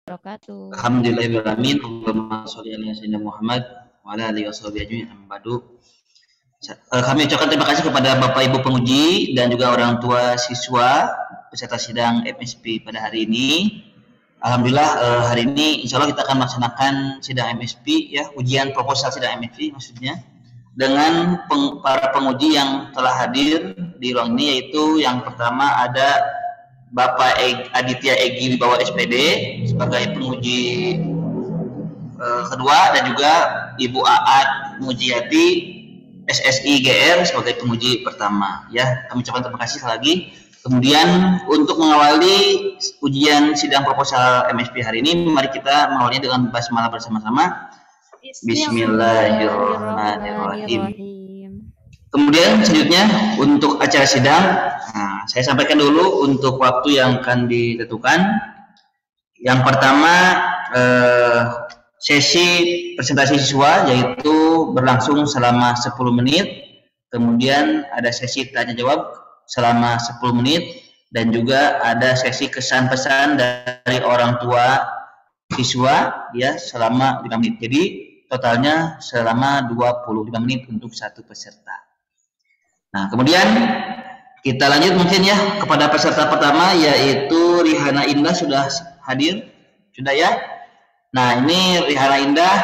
Wabarakatuh. Alhamdulillahirrahmanirrahim. Allahumma sholli ala sayyidina Muhammad wa ala alihi washabihi ajmain. Kami ucapkan terima kasih kepada Bapak Ibu penguji dan juga orang tua siswa peserta sidang MSP pada hari ini. Alhamdulillah hari ini insya Allah kita akan melaksanakan sidang MSP ya, ujian proposal sidang MSP maksudnya dengan para penguji yang telah hadir di ruang ini, yaitu yang pertama ada Bapak Aditya Egi Wibawa SPD sebagai penguji kedua, dan juga Ibu Aat Mujiati SSI GR sebagai penguji pertama. Ya, kami ucapkan terima kasih sekali lagi. Kemudian untuk mengawali ujian sidang proposal MSP hari ini, mari kita mengawalinya dengan basmalah bersama-sama. Bismillahirrahmanirrahim. Kemudian selanjutnya untuk acara sidang, saya sampaikan dulu untuk waktu yang akan ditentukan. Yang pertama sesi presentasi siswa, yaitu berlangsung selama 10 menit. Kemudian ada sesi tanya jawab selama 10 menit, dan juga ada sesi kesan pesan dari orang tua siswa ya selama 5 menit. Jadi totalnya selama 25 menit untuk satu peserta. Nah, kemudian kita lanjut mungkin ya kepada peserta pertama, yaitu Rihana Indah. Sudah hadir? Sudah ya? Nah, ini Rihana Indah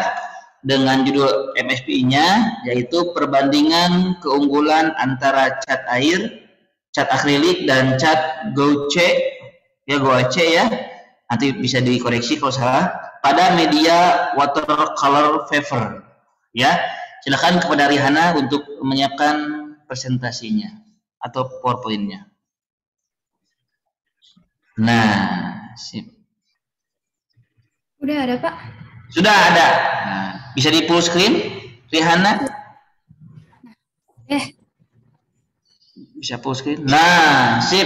dengan judul MSP-nya yaitu perbandingan keunggulan antara cat air, cat akrilik, dan cat gouache ya. Nanti bisa dikoreksi kalau salah, pada media watercolor paper ya. Silakan kepada Rihana untuk menyiapkan presentasinya atau PowerPoint-nya. Nah, sip. Udah ada, Pak? Sudah ada. Nah, bisa di full screen, Rihana? Bisa full screen. Nah, sip.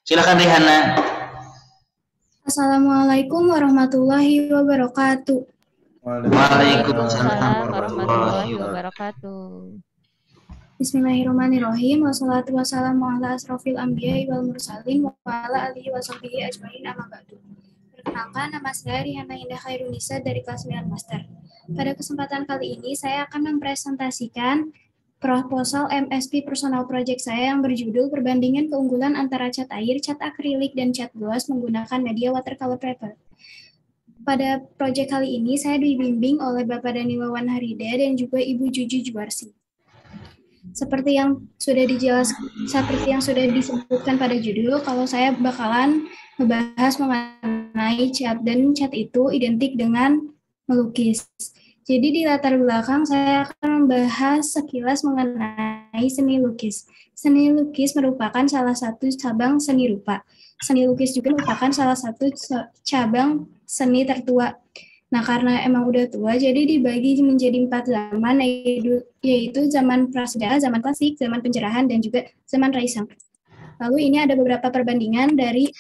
Silakan Rihana. Assalamualaikum warahmatullahi wabarakatuh. Waalaikumsalam warahmatullahi wabarakatuh. Bismillahirrahmanirrahim. Wassalatu wassalamu ala asrofil anbiya'i wal mursalin wa ala alihi wa sahbihi ajmain, amma ba'du. Perkenalkan, nama saya Rihana Indah Khairunisa dari kelas 9 Master. Pada kesempatan kali ini saya akan mempresentasikan proposal MSP personal project saya yang berjudul perbandingan keunggulan antara cat air, cat akrilik, dan cat gloss menggunakan media watercolor paper. Pada proyek kali ini saya dibimbing oleh Bapak Dani Wawan Harida dan juga Ibu Juju Juwarsi. Seperti yang sudah disebutkan pada judul, kalau saya bakalan membahas mengenai cat, dan cat itu identik dengan melukis. Jadi di latar belakang saya akan membahas sekilas mengenai seni lukis. Seni lukis merupakan salah satu cabang seni rupa. Seni lukis juga merupakan salah satu cabang seni tertua. Nah, karena emang udah tua, jadi dibagi menjadi 4 zaman, yaitu zaman prasejarah, zaman klasik, zaman penjarahan, dan juga zaman raisang. Lalu ini ada beberapa perbandingan dari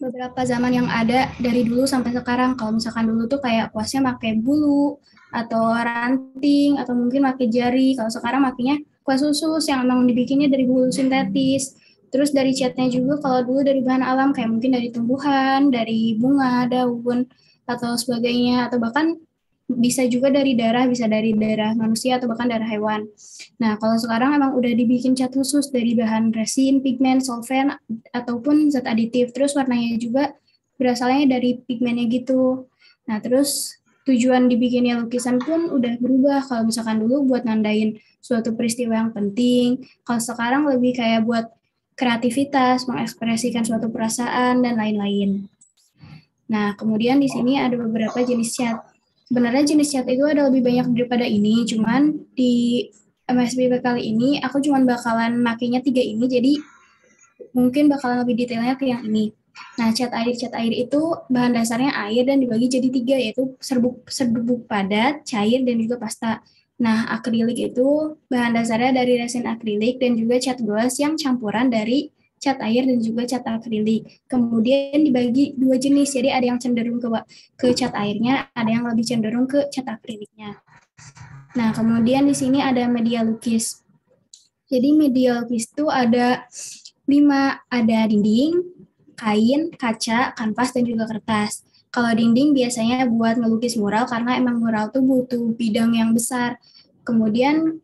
beberapa zaman yang ada dari dulu sampai sekarang. Kalau misalkan dulu tuh kayak kuasnya pakai bulu, atau ranting, atau mungkin pakai jari. Kalau sekarang makanya kuas khusus yang emang dibikinnya dari bulu sintetis. Terus dari catnya juga kalau dulu dari bahan alam, kayak mungkin dari tumbuhan, dari bunga, daun, atau sebagainya, atau bahkan bisa juga dari darah, bisa dari darah manusia atau bahkan darah hewan. Nah, kalau sekarang emang udah dibikin cat khusus dari bahan resin, pigmen, solvent, ataupun zat aditif. Terus warnanya juga berasalnya dari pigmennya gitu. Nah, terus tujuan dibikinnya lukisan pun udah berubah. Kalau misalkan dulu buat nandain suatu peristiwa yang penting, kalau sekarang lebih kayak buat kreativitas, mengekspresikan suatu perasaan, dan lain-lain. Nah, kemudian di sini ada beberapa jenis cat. Sebenarnya jenis cat itu ada lebih banyak daripada ini, cuman di MSP kali ini aku cuman bakalan makainya 3 ini, jadi mungkin bakalan lebih detailnya ke yang ini. Nah, cat air itu bahan dasarnya air dan dibagi jadi 3, yaitu serbuk padat, cair, dan juga pasta. Nah, akrilik itu bahan dasarnya dari resin akrilik dan juga cat gloss yang campuran dari cat air dan juga cat akrilik. Kemudian dibagi 2 jenis, jadi ada yang cenderung ke cat airnya, ada yang lebih cenderung ke cat akriliknya. Nah, kemudian di sini ada media lukis. Jadi media lukis itu ada 5, ada dinding, kain, kaca, kanvas, dan juga kertas. Kalau dinding biasanya buat ngelukis mural karena emang mural tuh butuh bidang yang besar. Kemudian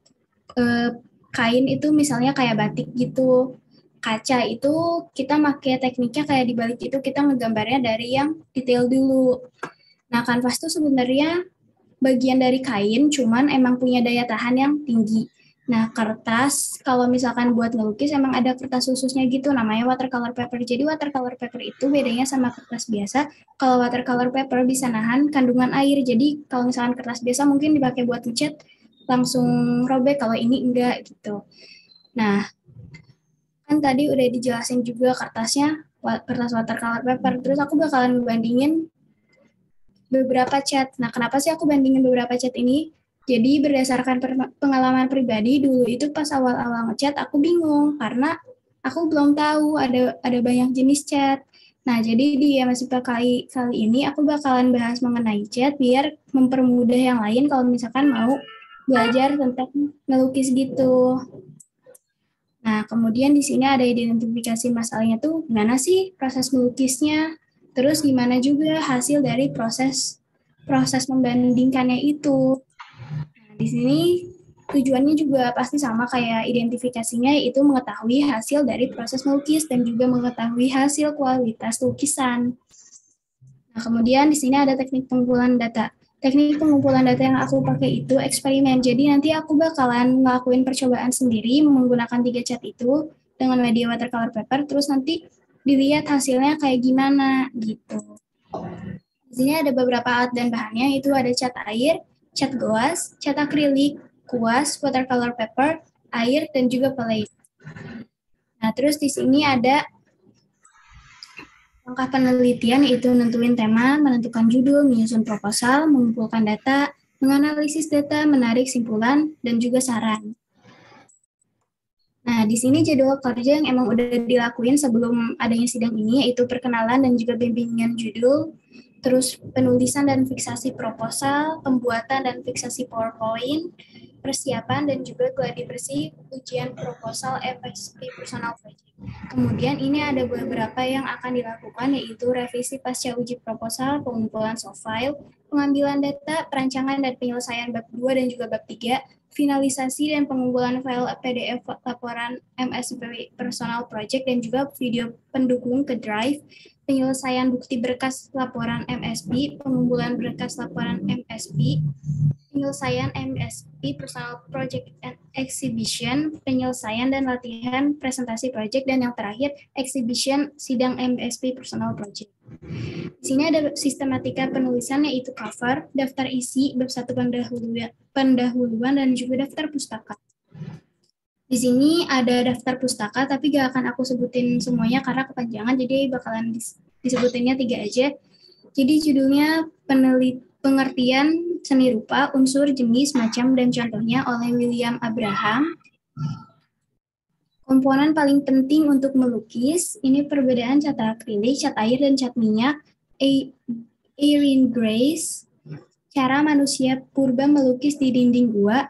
kain itu misalnya kayak batik gitu. Kaca itu kita pakai tekniknya kayak di balik itu kita ngegambarnya dari yang detail dulu. Nah, kanvas tuh sebenarnya bagian dari kain, cuman emang punya daya tahan yang tinggi. Nah, kertas, kalau misalkan buat ngelukis, emang ada kertas khususnya gitu, namanya watercolor paper. Jadi, watercolor paper itu bedanya sama kertas biasa. Kalau watercolor paper bisa nahan kandungan air. Jadi, kalau misalkan kertas biasa mungkin dipakai buat ngecat, langsung robek. Kalau ini enggak, gitu. Nah, kan tadi udah dijelasin juga kertasnya, kertas watercolor paper. Terus aku bakalan bandingin beberapa chat. Nah, kenapa sih aku bandingin beberapa chat ini? Jadi berdasarkan pengalaman pribadi dulu itu pas awal-awal ngechat aku bingung karena aku belum tahu ada banyak jenis chat. Nah, jadi di MSIP kali ini aku bakalan bahas mengenai chat biar mempermudah yang lain kalau misalkan mau belajar tentang melukis gitu. Nah, kemudian di sini ada identifikasi masalahnya tuh gimana sih proses melukisnya, terus gimana juga hasil dari proses proses membandingkannya itu. Nah, di sini tujuannya juga pasti sama kayak identifikasinya, yaitu mengetahui hasil dari proses melukis dan juga mengetahui hasil kualitas lukisan. Nah, kemudian di sini ada teknik pengumpulan data. Teknik pengumpulan data yang aku pakai itu eksperimen. Jadi nanti aku bakalan ngelakuin percobaan sendiri menggunakan 3 cat itu dengan media watercolor paper, terus nanti dilihat hasilnya kayak gimana gitu. Di sini ada beberapa alat dan bahannya, itu ada cat air, cat gelas, cat akrilik, kuas, watercolor paper, air, dan juga palette. Nah, terus di sini ada langkah penelitian, yaitu nentuin tema, menentukan judul, menyusun proposal, mengumpulkan data, menganalisis data, menarik simpulan, dan juga saran. Nah, di sini jadwal kerja yang emang udah dilakuin sebelum adanya sidang ini, yaitu perkenalan dan juga bimbingan judul, terus penulisan dan fiksasi proposal, pembuatan dan fiksasi PowerPoint, persiapan dan juga gladi bersih ujian proposal FSP personal project. Kemudian ini ada beberapa yang akan dilakukan, yaitu revisi pasca uji proposal, pengumpulan soft file, pengambilan data, perancangan dan penyelesaian bab 2 dan juga bab 3, finalisasi dan pengumpulan file PDF laporan MSP personal project dan juga video pendukung ke Drive, penyelesaian bukti berkas laporan MSP, pengumpulan berkas laporan MSP, penyelesaian MSP Personal Project and Exhibition, penyelesaian dan latihan presentasi project, dan yang terakhir exhibition sidang MSP Personal Project. Di sini ada sistematika penulisan, yaitu cover, daftar isi, bab 1 pendahuluan, dan juga daftar pustaka. Di sini ada daftar pustaka, tapi gak akan aku sebutin semuanya karena kepanjangan, jadi bakalan disebutinnya 3 aja. Jadi judulnya pengertian seni rupa, unsur, jenis, macam, dan contohnya oleh William Abraham. Komponen paling penting untuk melukis, ini perbedaan cat akrilik, cat air, dan cat minyak, Erin Grace, cara manusia purba melukis di dinding gua,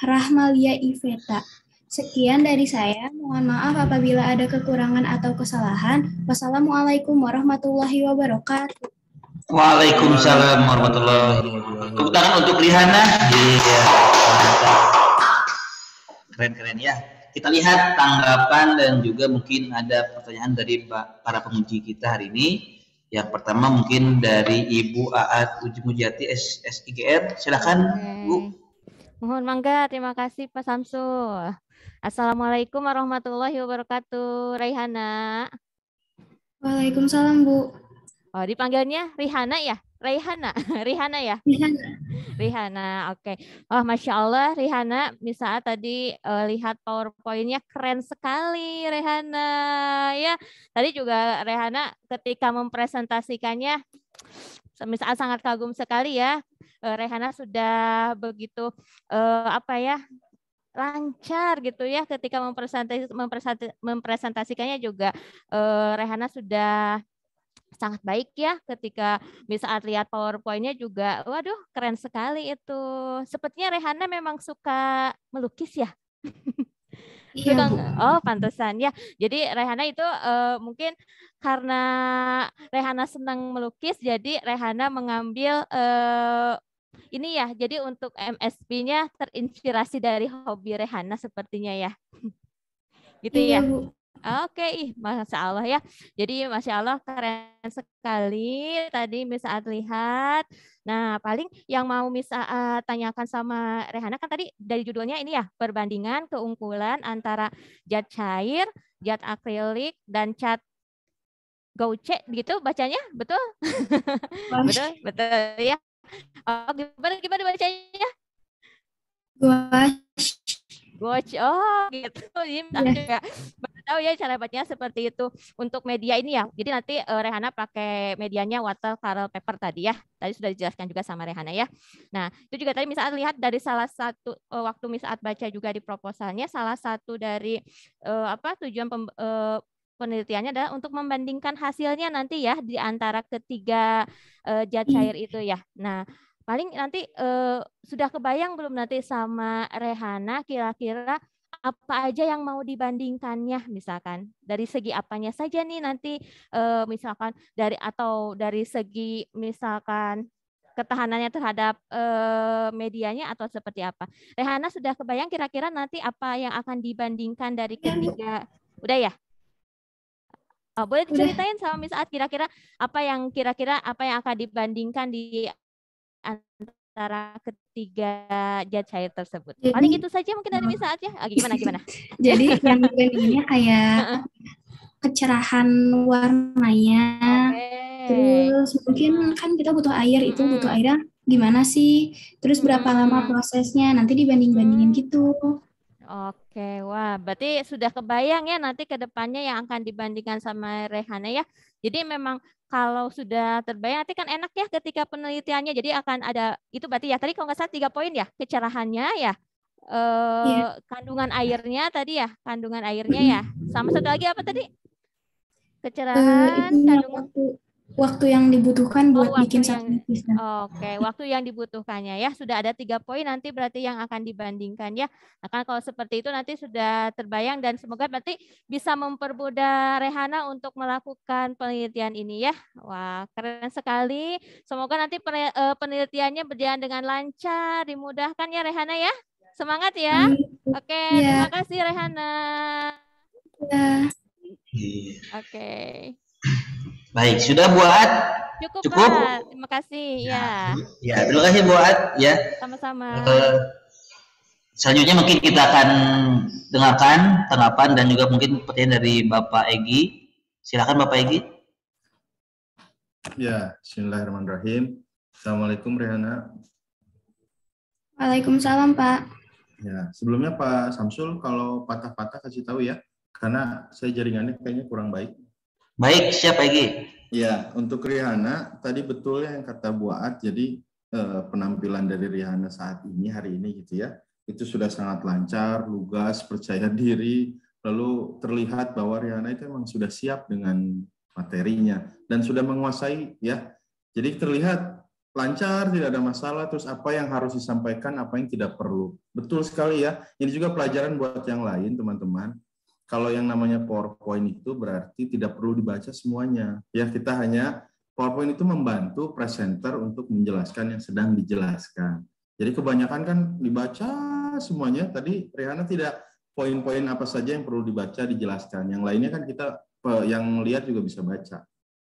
Rahmalia Iveta. Sekian dari saya, mohon maaf apabila ada kekurangan atau kesalahan. Wassalamualaikum warahmatullahi wabarakatuh. Waalaikumsalam warahmatullahi wabarakatuh. Tepuk tangan untuk Rihanna. Iya, mantap. Keren-keren ya. Kita lihat tanggapan dan juga mungkin ada pertanyaan dari para penguji kita hari ini. Yang pertama mungkin dari Ibu Aat Uji Mujati SIGR. Silakan, Bu. Mohon mangga, terima kasih Pak Samsul. Assalamualaikum warahmatullahi wabarakatuh. Raihana. Waalaikumsalam, Bu. Oh, dipanggilnya Rihana ya? Raihana, Rihana ya? Rihana, oke. Oh, Masya Allah, Rihana, misalnya tadi lihat PowerPoint-nya keren sekali, Rihana. Ya, tadi juga Rihana ketika mempresentasikannya, misalnya sangat kagum sekali ya. Rihana sudah begitu lancar gitu ya ketika mempresentasikannya juga. Rehana sudah sangat baik ya ketika saat lihat PowerPoint-nya juga, waduh keren sekali itu. Sepertinya Rehana memang suka melukis ya. Iya, Tukang, Bu. oh pantesan ya. Jadi Rehana itu mungkin karena Rehana senang melukis, jadi Rehana mengambil ini ya. Jadi untuk MSP-nya terinspirasi dari hobi Rehana sepertinya ya. Gitu Iya, ya. Bu. Oke, Masya Allah ya. Jadi Masya Allah keren sekali tadi Miss Saat lihat. Nah, paling yang mau Miss Saat tanyakan sama Rehana kan tadi dari judulnya ini ya, perbandingan keunggulan antara cat cair, cat akrilik, dan cat gouache gitu bacanya, betul? Betul, betul ya. Oh, gimana bacanya? Gouache. Oh, gitu. Jadi aku juga baru tahu ya cara bacanya seperti itu untuk media ini ya. Jadi nanti Rehana pakai medianya watercolor paper tadi ya. Tadi sudah dijelaskan juga sama Rehana ya. Nah, itu juga tadi misalnya lihat dari salah satu waktu misalnya baca juga di proposalnya salah satu dari tujuan penelitiannya adalah untuk membandingkan hasilnya nanti ya di antara ketiga zat cair itu ya. Nah, paling nanti sudah kebayang belum nanti sama Rehana kira-kira apa aja yang mau dibandingkannya misalkan dari segi apanya saja nih nanti misalkan dari segi misalkan ketahanannya terhadap medianya atau seperti apa. Rehana sudah kebayang kira-kira nanti apa yang akan dibandingkan dari ketiga. Udah ya? Oh, boleh diceritain sama Miss At kira-kira apa yang akan dibandingkan di antara ketiga zat cair tersebut. Jadi, paling itu saja mungkin dari Miss At ya. Gimana? Jadi yang dibandinginnya kayak kecerahan warnanya. Terus mungkin kan kita butuh air, itu butuh airnya gimana sih? Terus berapa lama prosesnya? Nanti dibanding-bandingin gitu. Oke, wah, berarti sudah kebayang ya nanti ke depannya yang akan dibandingkan sama Rehana ya. Jadi memang kalau sudah terbayang nanti kan enak ya ketika penelitiannya. Jadi akan ada itu berarti ya tadi kalau nggak salah 3 poin ya, kecerahannya ya, kandungan airnya tadi ya, kandungan airnya ya. Sama satu lagi apa tadi? Kecerahan, kandungan waktu yang dibutuhkan buat bikin satu lukisan. Oke, waktu yang dibutuhkannya ya. Sudah ada 3 poin nanti berarti yang akan dibandingkan ya. Nah, kan kalau seperti itu nanti sudah terbayang dan semoga berarti bisa mempermudah Rehana untuk melakukan penelitian ini ya. Wah, keren sekali. Semoga nanti penelitiannya berjalan dengan lancar, dimudahkan ya Rehana ya. Semangat ya. Oke, terima kasih Rehana. Oke. Baik, sudah buat? Cukup? Pak. Terima kasih ya. Ya, terima kasih buat ya. Sama-sama. Selanjutnya mungkin kita akan dengarkan tanggapan dan juga mungkin pertanyaan dari Bapak Egi. Silakan Bapak Egi. Ya, bismillahirrahmanirrahim. Assalamualaikum Rehana. Waalaikumsalam Pak. Ya, sebelumnya Pak Samsul kalau patah-patah kasih tahu ya, karena saya jaringannya kayaknya kurang baik. Baik, siap Egi. Ya, untuk Rehana tadi betul yang kata Bu Aat, jadi penampilan dari Rehana saat ini hari ini gitu ya, itu sudah sangat lancar, lugas, percaya diri, lalu terlihat bahwa Rehana itu memang sudah siap dengan materinya dan sudah menguasai ya. Jadi terlihat lancar, tidak ada masalah, terus apa yang harus disampaikan, apa yang tidak perlu. Betul sekali ya. Ini juga pelajaran buat yang lain, teman-teman. Kalau yang namanya PowerPoint itu berarti tidak perlu dibaca semuanya. Ya, kita hanya PowerPoint itu membantu presenter untuk menjelaskan yang sedang dijelaskan. Jadi kebanyakan kan dibaca semuanya. Tadi Rehana tidak poin-poin apa saja yang perlu dibaca dijelaskan. Yang lainnya kan kita yang lihat juga bisa baca.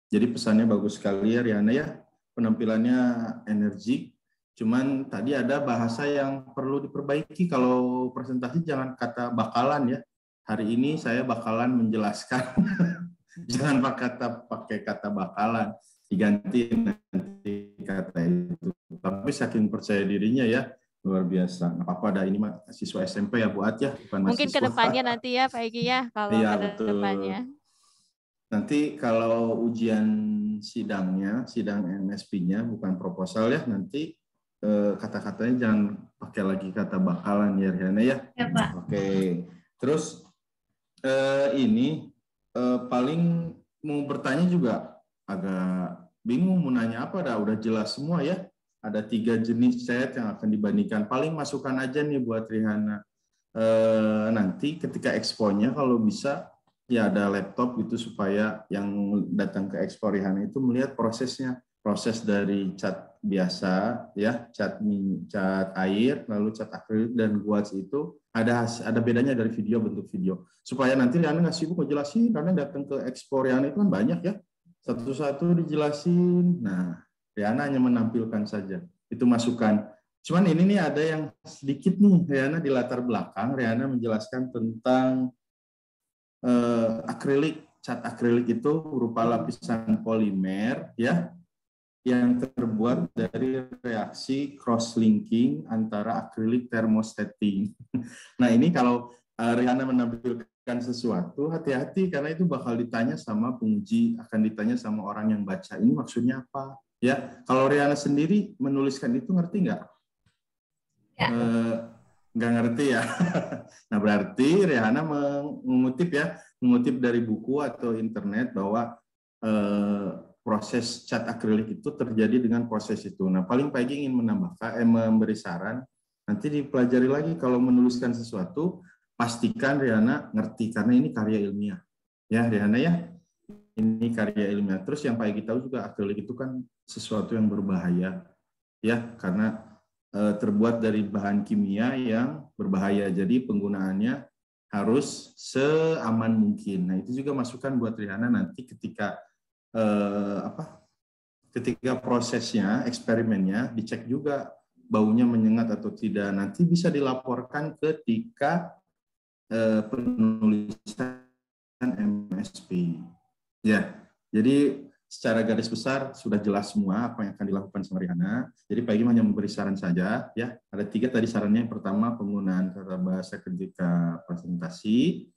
Jadi pesannya bagus sekali ya Rehana ya. Penampilannya energik. Cuman tadi ada bahasa yang perlu diperbaiki. Kalau presentasi jangan kata bakalan ya. Hari ini saya bakalan menjelaskan, jangan pakai kata bakalan, diganti nanti kata itu. Tapi saking percaya dirinya ya, luar biasa. Nggak apa-apa, ada ini mah siswa SMP ya Bu At ya, bukan mungkin mahasiswa. Kedepannya nanti ya Pak Egi ya, kalau iya, kedepannya. Nanti kalau ujian sidang MSP-nya bukan proposal ya, nanti kata-katanya jangan pakai lagi kata bakalan ya Riana ya. Ya Pak. Oke, terus ini paling mau bertanya juga agak bingung mau nanya apa dah, udah jelas semua ya. Ada 3 jenis cat yang akan dibandingkan. Paling masukan aja nih buat Rihana. nanti ketika exponya kalau bisa ya ada laptop gitu supaya yang datang ke expo Rihanna itu melihat prosesnya, proses dari cat biasa ya, cat air, lalu cat akrilik dan gouache itu ada bedanya dari video, bentuk video, supaya nanti Rihanna nggak sibuk ngejelasin karena datang ke expo Rihanna itu kan banyak ya, satu-satu dijelasin. Nah, Rihanna hanya menampilkan saja, itu masukan. Cuman ini nih ada yang sedikit nih, Rihanna di latar belakang, Rihanna menjelaskan tentang akrilik. Cat akrilik itu berupa lapisan polimer ya, yang terbuat dari reaksi cross-linking antara akrilik thermosetting. Nah ini kalau Rihanna menampilkan sesuatu, hati-hati karena itu bakal ditanya sama penguji, akan ditanya sama orang yang baca, ini maksudnya apa? Ya, kalau Rihanna sendiri menuliskan itu ngerti nggak? Ya. Nggak ngerti ya. Nah berarti Rihanna mengutip dari buku atau internet bahwa proses cat akrilik itu terjadi dengan proses itu. Nah paling pagi ingin menambahkan, memberi saran, nanti dipelajari lagi kalau menuliskan sesuatu, pastikan Rihanna ngerti karena ini karya ilmiah. Ya Rihanna ya, ini karya ilmiah. Terus yang Pak Egy tahu juga akrilik itu kan sesuatu yang berbahaya, ya karena terbuat dari bahan kimia yang berbahaya. Jadi penggunaannya harus seaman mungkin. Nah itu juga masukan buat Rihanna nanti ketika ketika prosesnya, eksperimennya dicek juga baunya menyengat atau tidak. Nanti bisa dilaporkan ketika penulisan MSP. Ya, jadi secara garis besar sudah jelas semua apa yang akan dilakukan sama Rihanna. Jadi Pak Egy hanya memberi saran saja. Ya, ada 3 tadi sarannya. Yang pertama penggunaan tata bahasa ketika presentasi.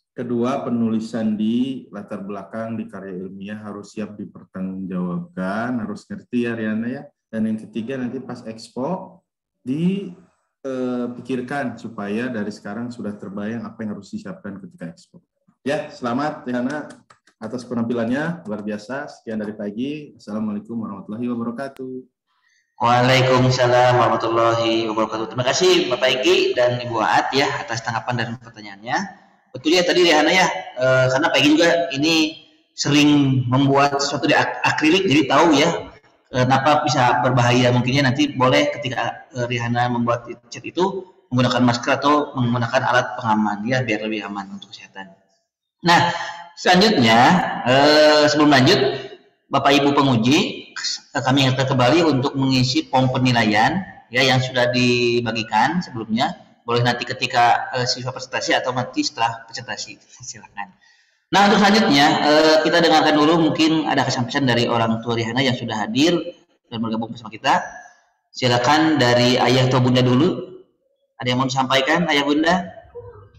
Kedua penulisan di latar belakang di karya ilmiah harus siap dipertanggungjawabkan, harus ngerti ya Rihanna ya. Dan yang ketiga nanti pas expo dipikirkan supaya dari sekarang sudah terbayang apa yang harus disiapkan ketika expo. Ya, selamat Rihanna atas penampilannya, luar biasa. Sekian dari Pak Egy. Assalamualaikum warahmatullahi wabarakatuh. Waalaikumsalam warahmatullahi wabarakatuh. Terima kasih Bapak Egy dan Ibu Aat ya atas tanggapan dan pertanyaannya. Betul ya tadi Rihanna ya, karena Pak Egy juga ini sering membuat sesuatu di akrilik, jadi tahu ya kenapa bisa berbahaya. Mungkinnya nanti boleh ketika Rihanna membuat cat itu menggunakan masker atau menggunakan alat pengaman ya biar lebih aman untuk kesehatan. Nah, selanjutnya, sebelum lanjut, Bapak Ibu penguji, kami ingatkan kembali untuk mengisi form penilaian ya yang sudah dibagikan sebelumnya. Boleh nanti ketika siswa presentasi atau nanti setelah presentasi. Silakan. Nah, untuk selanjutnya kita dengarkan dulu mungkin ada kesan-pesan dari orang tua Rihanna yang sudah hadir dan bergabung bersama kita. Silakan dari ayah atau bunda dulu. Ada yang mau disampaikan, ayah bunda?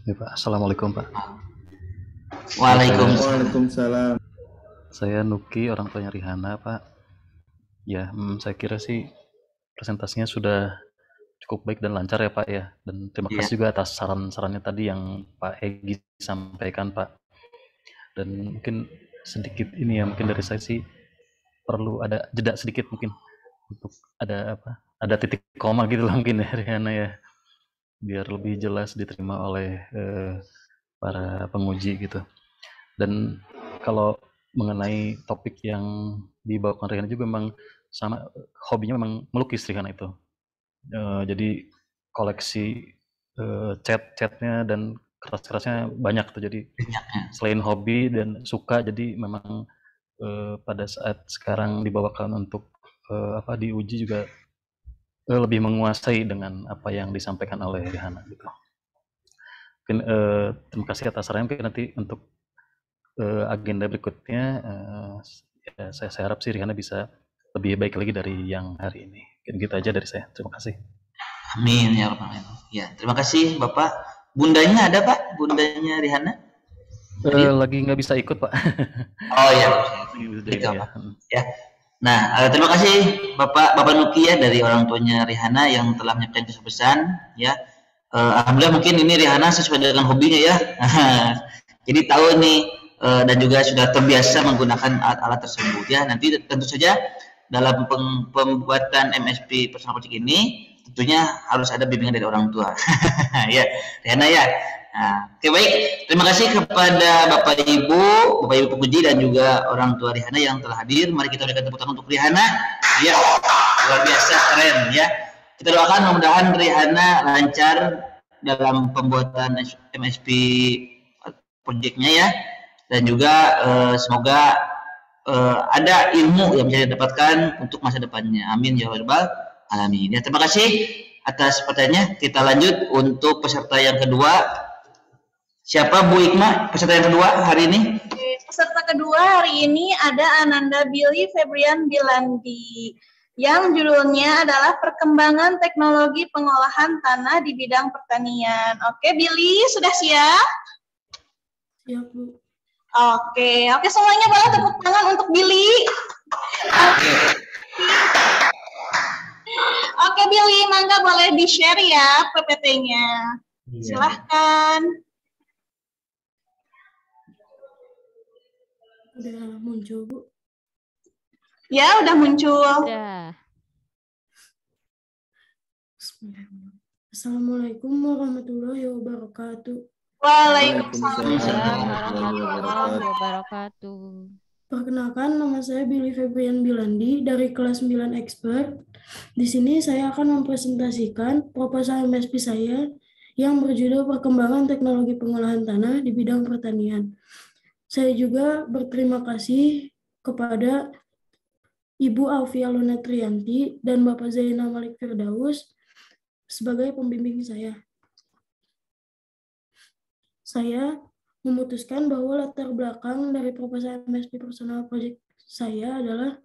Ya, Pak. Assalamualaikum, Pak. Waalaikumsalam. Saya Nuki, orang tuanya Rihanna, Pak. Ya, saya kira sih presentasinya sudah cukup baik dan lancar ya, Pak ya. Dan terima kasih juga atas saran-sarannya tadi yang Pak Egy sampaikan, Pak. Dan mungkin sedikit ini ya, mungkin dari saya sih perlu ada jeda sedikit mungkin untuk ada titik koma gitu lah mungkin ya Rihanna ya, biar lebih jelas diterima oleh para penguji gitu. Dan kalau mengenai topik yang dibawakan Rihanna juga memang sama, hobinya memang melukis Rihanna itu. Jadi koleksi cat-catnya dan keras-kerasnya banyak tuh. Jadi selain hobi dan suka, jadi memang pada saat sekarang dibawakan untuk diuji juga lebih menguasai dengan apa yang disampaikan oleh Rihanna gitu. Mungkin terima kasih atas sarannya. Mungkin nanti untuk agenda berikutnya ya, saya harap sih Rihanna bisa lebih baik lagi dari yang hari ini. Mungkin gitu aja dari saya. Terima kasih. Amin ya Rabbal Alamin. Ya, terima kasih Bapak. Bundanya ada Pak? Bundanya Rihanna? Lagi nggak bisa ikut Pak. Oh iya. Gitu, ya. Ya. Nah, terima kasih Bapak Nuki ya dari orang tuanya Rihanna yang telah menyampaikan pesan ya. Alhamdulillah mungkin ini Rihanna sesuai dengan hobinya ya. Jadi tahu nih dan juga sudah terbiasa menggunakan alat-alat tersebut ya. Nanti tentu saja dalam pembuatan MSP personal project ini tentunya harus ada bimbingan dari orang tua. Ya, Rihanna ya. Nah, oke baik. Terima kasih kepada Bapak Ibu Puji dan juga orang tua Rihanna yang telah hadir. Mari kita berikan tepuk tangan untuk Rihanna. Ya, luar biasa keren ya. Kita doakan mudah-mudahan Rihanna lancar dalam pembuatan MSP project-nya ya. Dan juga semoga ada ilmu yang bisa didapatkan untuk masa depannya. Amin ya rabbal alamin. Ya, terima kasih atas pertanyaannya. Kita lanjut untuk peserta yang kedua. Siapa Bu Ikma peserta yang kedua hari ini? Peserta kedua hari ini ada Ananda Billy Febrian Bilandi yang judulnya adalah Perkembangan Teknologi Pengolahan Tanah di Bidang Pertanian. Oke, Billy sudah siap? Siap, Bu. Oke, semuanya boleh tepuk tangan untuk Billy. Oke, Billy, mangga boleh di-share ya PPT-nya. Silahkan. Udah muncul, Bu? Ya, udah muncul. Udah. Assalamualaikum warahmatullahi wabarakatuh. Waalaikumsalam warahmatullahi wabarakatuh. Perkenalkan, nama saya Billy Febrian Bilandi dari kelas 9 Expert. Di sini saya akan mempresentasikan proposal MSP saya yang berjudul Perkembangan Teknologi Pengolahan Tanah di Bidang Pertanian. Saya juga berterima kasih kepada Ibu Alfia Luna Trianti dan Bapak Zainal Malik Firdaus sebagai pembimbing saya. Saya memutuskan bahwa latar belakang dari proposal MSP Personal Project saya adalah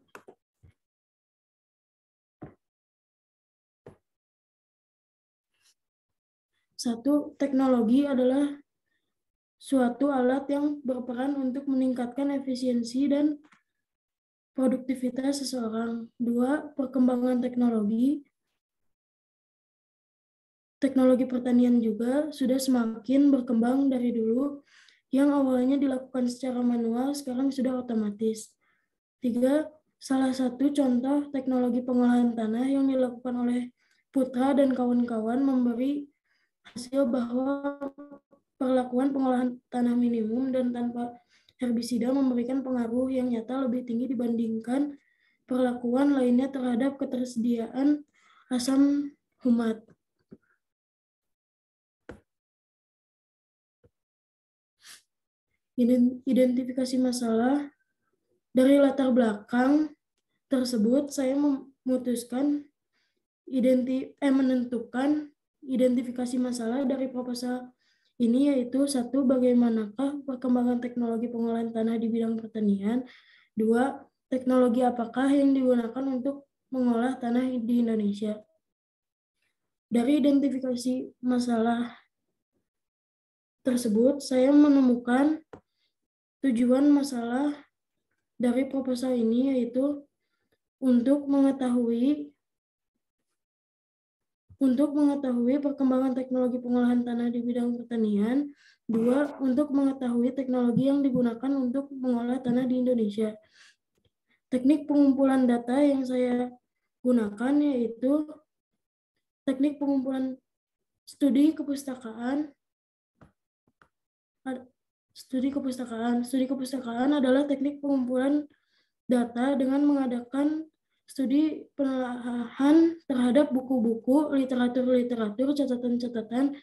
satu, teknologi adalah suatu alat yang berperan untuk meningkatkan efisiensi dan produktivitas seseorang. Dua, perkembangan teknologi. Teknologi pertanian juga sudah semakin berkembang dari dulu, yang awalnya dilakukan secara manual, sekarang sudah otomatis. Tiga, salah satu contoh teknologi pengolahan tanah yang dilakukan oleh Putra dan kawan-kawan memberi hasil bahwa perlakuan pengolahan tanah minimum dan tanpa herbisida memberikan pengaruh yang nyata lebih tinggi dibandingkan perlakuan lainnya terhadap ketersediaan asam humat. Identifikasi masalah. Dari latar belakang tersebut, saya memutuskan menentukan identifikasi masalah dari proposal ini, yaitu satu, bagaimanakah perkembangan teknologi pengolahan tanah di bidang pertanian. Dua, teknologi apakah yang digunakan untuk mengolah tanah di Indonesia. Dari identifikasi masalah tersebut, saya menemukan tujuan masalah dari proposal ini, yaitu untuk mengetahui perkembangan teknologi pengolahan tanah di bidang pertanian. Dua, untuk mengetahui teknologi yang digunakan untuk mengolah tanah di Indonesia. Teknik pengumpulan data yang saya gunakan yaitu teknik pengumpulan studi kepustakaan. Studi kepustakaan adalah teknik pengumpulan data dengan mengadakan studi penelaahan terhadap buku-buku, literatur-literatur, catatan-catatan,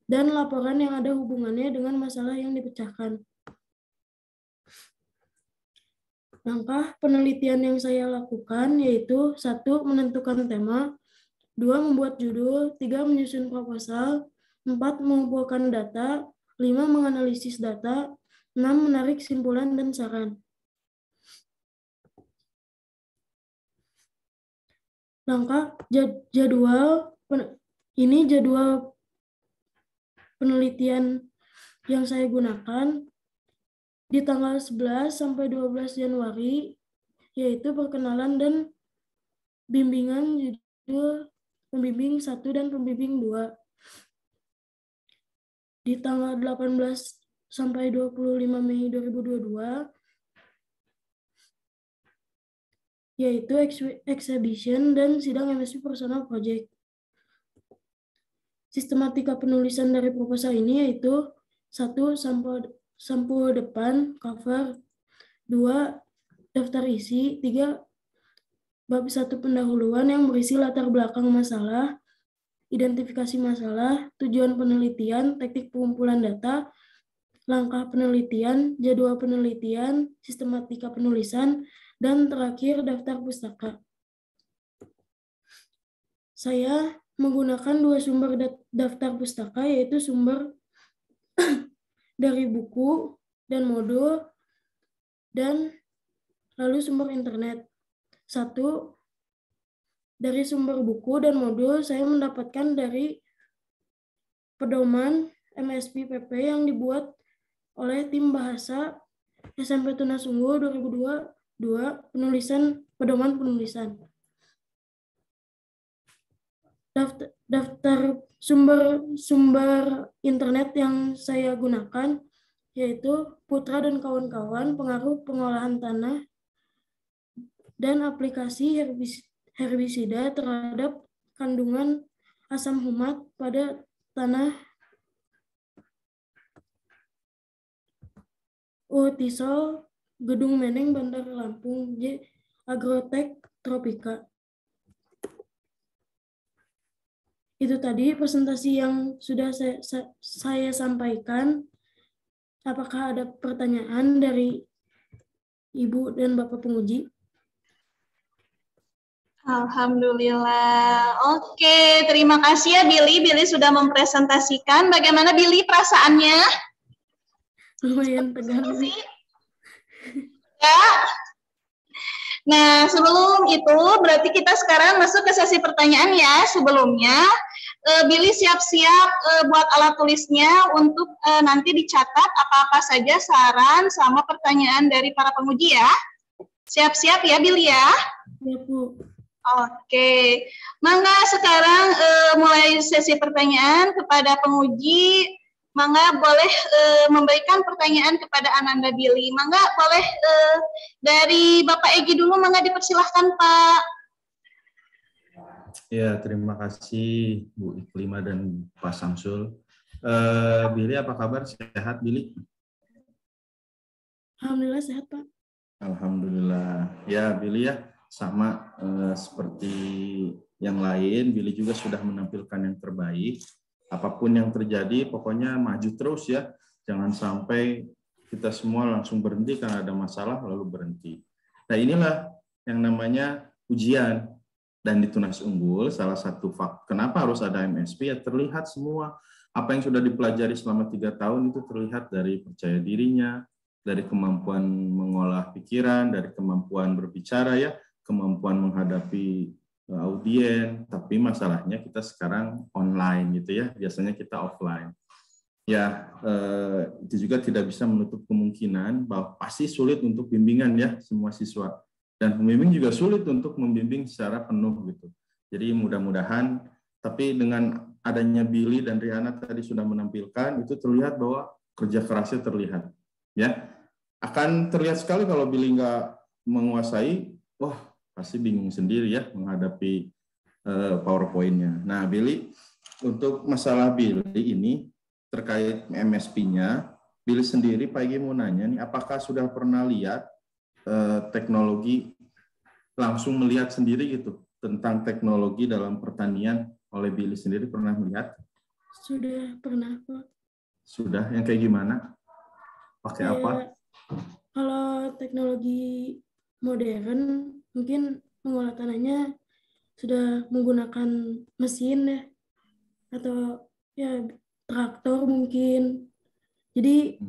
dan laporan yang ada hubungannya dengan masalah yang dipecahkan. Langkah penelitian yang saya lakukan yaitu 1. Menentukan tema, 2. Membuat judul, 3. Menyusun proposal, 4. Mengumpulkan data, 5. Menganalisis data, 6. Menarik kesimpulan dan saran. Langkah jadwal penelitian yang saya gunakan di tanggal 11 sampai 12 Januari, yaitu perkenalan dan bimbingan judul pembimbing 1 dan pembimbing 2. Di tanggal 18 sampai 25 Mei 2022, yaitu exhibition dan sidang MSP Personal Project. Sistematika penulisan dari proposal ini yaitu 1. Sampul depan, cover. 2. Daftar isi. 3. Bab 1 pendahuluan yang berisi latar belakang masalah, identifikasi masalah, tujuan penelitian, teknik pengumpulan data, langkah penelitian, jadwal penelitian, sistematika penulisan, dan terakhir daftar pustaka. Saya menggunakan 2 sumber daftar pustaka, yaitu sumber dari buku dan modul, dan lalu sumber internet. 1. Dari sumber buku dan modul, saya mendapatkan dari pedoman MSP-PP yang dibuat oleh tim bahasa SMP Tunas Unggul 2022, pedoman penulisan. Daftar sumber internet yang saya gunakan yaitu Putra dan kawan-kawan, pengaruh pengolahan tanah, dan aplikasi herbisida terhadap kandungan asam humat pada tanah Utisol, Gedung Meneng, Bandar Lampung, J. Agrotech Tropika. Itu tadi presentasi yang sudah saya sampaikan. Apakah ada pertanyaan dari Ibu dan Bapak penguji? Alhamdulillah. Oke, terima kasih ya Billy. Billy sudah mempresentasikan. Bagaimana Billy perasaannya? Lumayan tegang sih. Ya. Nah, sebelum itu berarti kita sekarang masuk ke sesi pertanyaan ya. Sebelumnya, Billy siap-siap buat alat tulisnya untuk nanti dicatat apa-apa saja saran sama pertanyaan dari para penguji ya. Siap-siap ya Billy ya? Ya, Bu. Oke, mangga sekarang mulai sesi pertanyaan kepada penguji. Mangga boleh memberikan pertanyaan kepada Ananda Billy. Mangga boleh dari Bapak Egi dulu, mangga dipersilahkan Pak. Ya, terima kasih Bu Iklima dan Pak Samsul. Billy, apa kabar? Sehat, Billy? Alhamdulillah sehat, Pak. Alhamdulillah. Ya, Billy ya, sama seperti yang lain, Billy juga sudah menampilkan yang terbaik. Apapun yang terjadi, pokoknya maju terus ya. Jangan sampai kita semua langsung berhenti karena ada masalah lalu berhenti. Nah, inilah yang namanya ujian. Dan di Tunas Unggul, salah satu faktor kenapa harus ada MSP, ya terlihat semua apa yang sudah dipelajari selama 3 tahun itu terlihat dari percaya dirinya, dari kemampuan mengolah pikiran, dari kemampuan berbicara ya, kemampuan menghadapi audien. Tapi masalahnya kita sekarang online gitu ya, biasanya kita offline. Ya, itu juga tidak bisa menutup kemungkinan bahwa pasti sulit untuk bimbingan ya semua siswa. Dan pembimbing juga sulit untuk membimbing secara penuh gitu. Jadi mudah-mudahan, tapi dengan adanya Billy dan Rihanna tadi sudah menampilkan, itu terlihat bahwa kerja kerasnya terlihat. Ya, akan terlihat sekali kalau Billy nggak menguasai, wah pasti bingung sendiri ya menghadapi PowerPoint-nya. Nah, Billy, untuk masalah Billy ini terkait MSP-nya, Billy sendiri Pak Egi mau nanya nih, apakah sudah pernah lihat teknologi, langsung melihat sendiri gitu tentang teknologi dalam pertanian oleh Billy sendiri, pernah melihat? Sudah pernah, Pak. Sudah, yang kayak gimana? Pakai apa? Kalau teknologi modern, mungkin mengolah tanahnya sudah menggunakan mesin ya, atau ya traktor mungkin. Jadi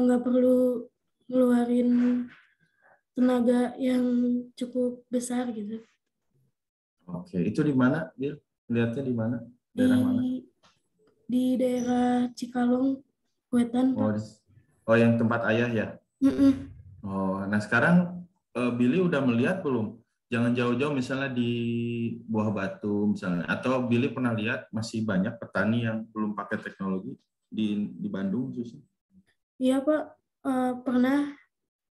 nggak perlu ngeluarin tenaga yang cukup besar gitu. Oke, itu di mana, Bil? Lihatnya di mana? Daerah mana? Di daerah Cikalong, Wetan, Pak. Oh, yang tempat ayah ya? Oh, nah sekarang Billy udah melihat belum? Jangan jauh-jauh misalnya di Buah Batu misalnya, atau Billy pernah lihat masih banyak petani yang belum pakai teknologi di Bandung khususnya? Iya, Pak. Pernah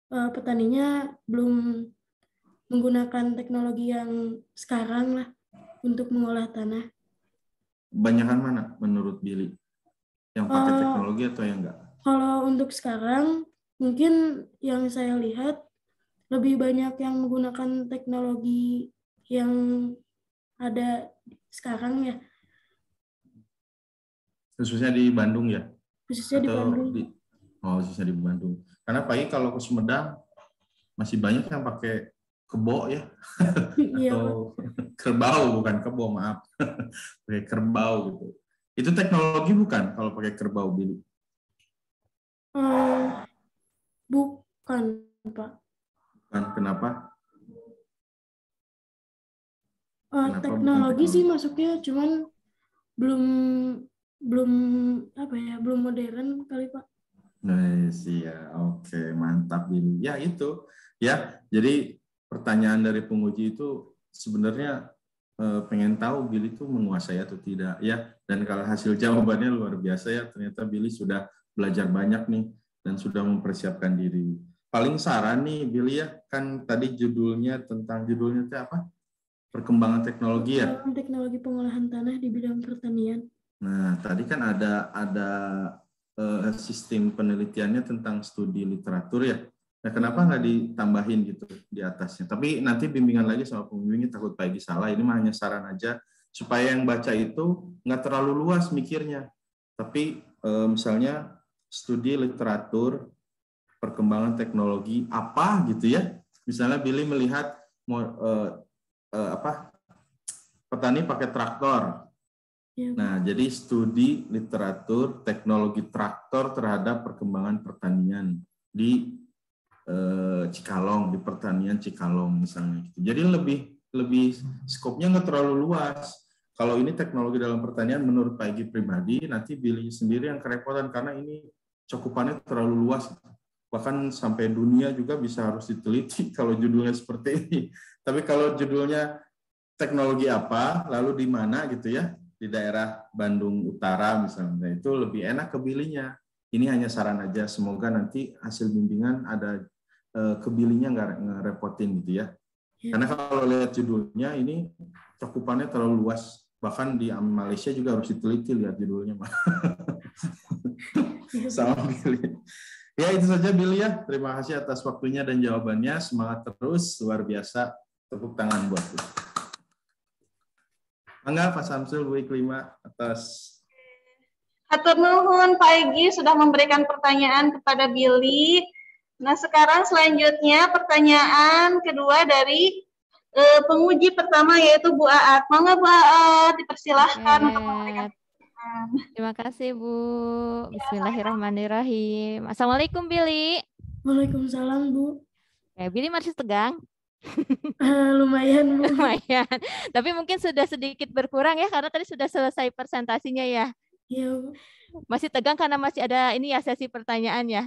petaninya belum menggunakan teknologi yang sekarang lah untuk mengolah tanah. banyakan mana menurut Billy? Yang pakai teknologi atau yang enggak? Kalau untuk sekarang, mungkin yang saya lihat lebih banyak yang menggunakan teknologi yang ada sekarang ya. Khususnya di Bandung ya? Khususnya di Bandung. Khususnya di Bandung. Karena pagi kalau ke Sumedang masih banyak yang pakai kebo ya. Atau kerbau, bukan kebo, maaf. Pakai kerbau gitu. Itu teknologi bukan kalau pakai kerbau, Billy? Bukan, Pak. Bukan, kenapa? Teknologi sih masuknya, cuman belum modern kali, Pak. Iya, oke, mantap Billy. Ya itu, ya. Jadi pertanyaan dari penguji itu sebenarnya pengen tahu Billy itu menguasai atau tidak, ya. Dan kalau hasil jawabannya luar biasa ya, ternyata Billy sudah belajar banyak nih dan sudah mempersiapkan diri. Paling saran nih Billy ya, kan tadi judulnya itu apa? Perkembangan teknologi ya. Teknologi pengolahan tanah di bidang pertanian. Nah, tadi kan ada sistem penelitiannya tentang studi literatur ya. Nah, kenapa nggak ditambahin gitu di atasnya? Tapi nanti bimbingan lagi sama pembimbingnya, takut pagi salah. Ini mah hanya saran aja supaya yang baca itu nggak terlalu luas mikirnya. Tapi misalnya studi literatur perkembangan teknologi apa gitu ya. Misalnya Billy melihat petani pakai traktor. Nah, jadi studi literatur teknologi traktor terhadap perkembangan pertanian di Cikalong, di pertanian Cikalong misalnya. Jadi lebih skopnya nggak terlalu luas. Kalau ini teknologi dalam pertanian menurut Pak Egy pribadi, nanti Billy sendiri yang kerepotan karena ini cakupannya terlalu luas. Bahkan sampai dunia juga bisa harus diteliti kalau judulnya seperti ini. Tapi kalau judulnya teknologi apa, lalu di mana gitu ya, di daerah Bandung Utara misalnya, itu lebih enak ke Billy-nya. Ini hanya saran aja, semoga nanti hasil bimbingan ada ke Billy-nya nggak ngerepotin gitu ya. Karena kalau lihat judulnya ini cakupannya terlalu luas, bahkan di Malaysia juga harus diteliti lihat judulnya. Sama Billy. Ya itu saja Billy ya, terima kasih atas waktunya dan jawabannya, semangat terus, luar biasa, tepuk tangan buat Billy. Enggak, Pak Samsul, Bu Iklima, atas. Hatur nuhun, Pak Egy sudah memberikan pertanyaan kepada Billy. Nah, sekarang selanjutnya pertanyaan kedua dari penguji pertama, yaitu Bu Aat. Monggo Bu Aat, dipersilahkan untuk memberikan pertanyaan. Terima kasih, Bu. Bismillahirrahmanirrahim. Assalamualaikum, Billy. Waalaikumsalam, Bu. Billy masih tegang? Lumayan, Bu. Lumayan. Tapi mungkin sudah sedikit berkurang ya, karena tadi sudah selesai presentasinya ya. Iya, Bu. Masih tegang karena masih ada ini ya sesi pertanyaan ya.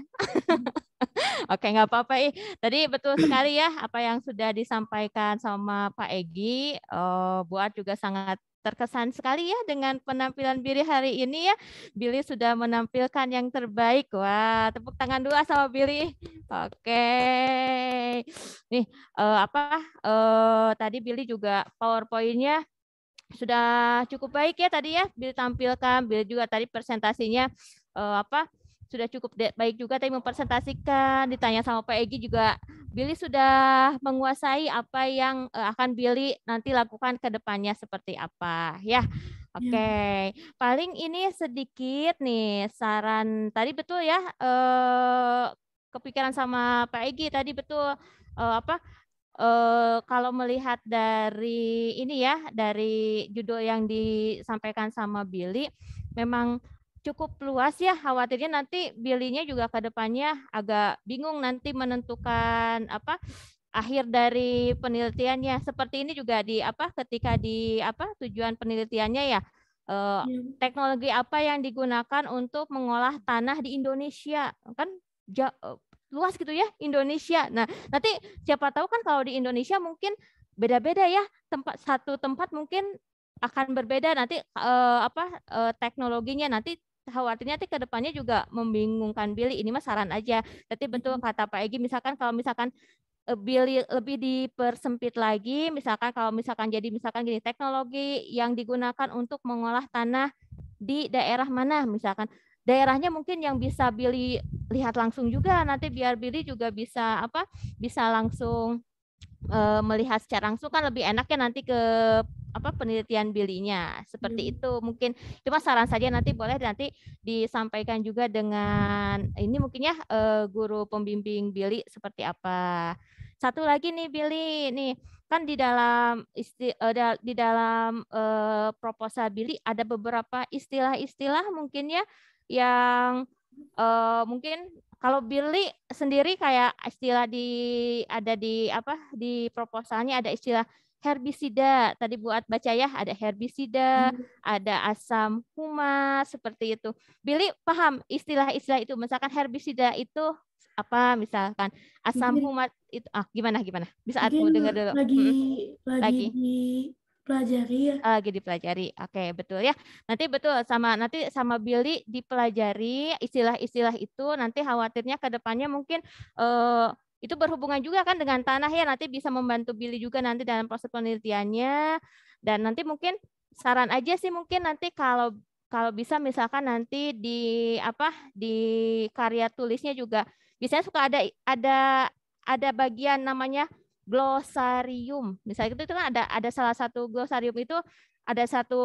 Oke, nggak apa-apa. Tadi betul sekali ya apa yang sudah disampaikan sama Pak Egy. Bu Art juga sangat terkesan sekali ya dengan penampilan Billy hari ini ya. Billy sudah menampilkan yang terbaik. Wah, tepuk tangan dulu sama Billy. Oke. Nih, tadi Billy juga PowerPoint-nya sudah cukup baik ya tadi ya Billy tampilkan. Billy juga tadi presentasinya sudah cukup baik juga tadi mempresentasikan. Ditanya sama Pak Egy juga Billy sudah menguasai apa yang akan Billy nanti lakukan ke depannya seperti apa ya. Oke. Paling ini sedikit nih saran tadi betul ya, kepikiran sama Pak Egy tadi betul kalau melihat dari ini ya, dari judul yang disampaikan sama Billy, memang cukup luas ya, khawatirnya nanti Billy-nya juga ke depannya agak bingung nanti menentukan akhir dari penelitiannya. Seperti ini juga ketika tujuan penelitiannya ya, teknologi apa yang digunakan untuk mengolah tanah di Indonesia, kan luas gitu ya Indonesia. Nah, nanti siapa tahu kan kalau di Indonesia mungkin beda-beda ya, satu tempat mungkin akan berbeda nanti teknologinya, nanti khawatirnya nanti ke depannya juga membingungkan Billy. Ini mah saran aja. Tapi betul kata Pak Egy, misalkan kalau misalkan lebih dipersempit lagi, misalkan kalau misalkan jadi misalkan gini, teknologi yang digunakan untuk mengolah tanah di daerah mana, misalkan daerahnya mungkin yang bisa Billy lihat langsung juga, nanti biar Billy juga bisa bisa langsung melihat secara langsung, kan lebih enaknya nanti ke penelitian Billy-nya seperti itu. Mungkin cuma saran saja, nanti boleh nanti disampaikan juga dengan ini mungkin ya guru pembimbing Billy seperti apa. Satu lagi nih Billy, nih kan di dalam proposal Billy ada beberapa istilah-istilah mungkin ya yang mungkin kalau Billy sendiri kayak istilah ada di proposalnya ada istilah herbisida, tadi buat baca ya, ada herbisida, ada asam humas seperti itu. Billy paham istilah-istilah itu, misalkan herbisida itu apa, misalkan asam humas itu gimana bisa aku dengar dulu. Lagi dipelajari ya. Lagi dipelajari. Oke, betul ya. Nanti sama Billy dipelajari istilah-istilah itu, nanti khawatirnya ke depannya mungkin itu berhubungan juga kan dengan tanah ya, nanti bisa membantu Billy juga nanti dalam proses penelitiannya. Dan nanti mungkin saran aja sih, mungkin nanti kalau bisa misalkan nanti di karya tulisnya juga biasanya suka ada bagian namanya glosarium. Misalnya itu kan ada salah satu glosarium itu ada satu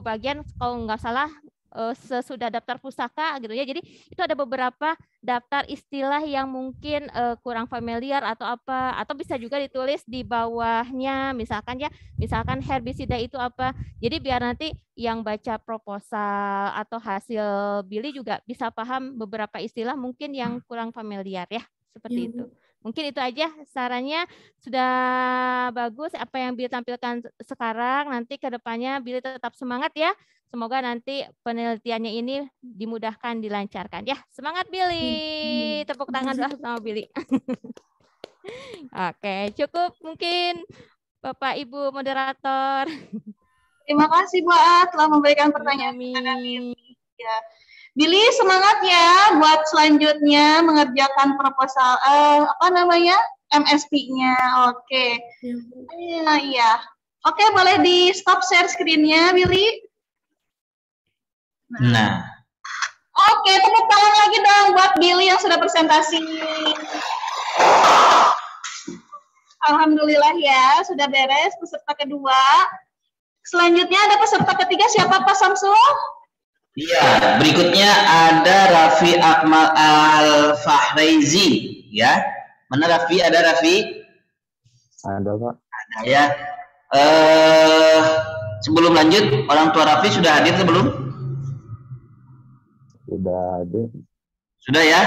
bagian kalau nggak salah sesudah daftar pustaka gitu ya. Jadi itu ada beberapa daftar istilah yang mungkin kurang familiar atau apa, atau bisa juga ditulis di bawahnya misalkan herbisida itu apa. Jadi biar nanti yang baca proposal atau hasil Billy juga bisa paham beberapa istilah mungkin yang kurang familiar ya, seperti itu. Mungkin itu aja sarannya, sudah bagus apa yang Billy tampilkan sekarang. Nanti ke depannya Billy tetap semangat ya. Semoga nanti penelitiannya ini dimudahkan, dilancarkan ya. Semangat Billy. Tepuk tangan dulu sama Billy. Oke, cukup mungkin Bapak Ibu moderator. Terima kasih Bu A telah memberikan pertanyaan kepada Billy. Ya. Billy semangat ya buat selanjutnya mengerjakan proposal MSP-nya. Oke. Iya. Oke, boleh di stop share screen-nya Billy. Nah. Oke, tepuk tangan lagi dong buat Billy yang sudah presentasi. Alhamdulillah ya, sudah beres peserta kedua. Selanjutnya ada peserta ketiga, siapa Pak Samsul? Iya, berikutnya ada Raffi Akmal Al-Fahraizi, ya. Mana Raffi? Ada Raffi? Ada, Pak. Ada ya. Sebelum lanjut, orang tua Raffi sudah hadir atau belum? Sudah hadir. Sudah ya.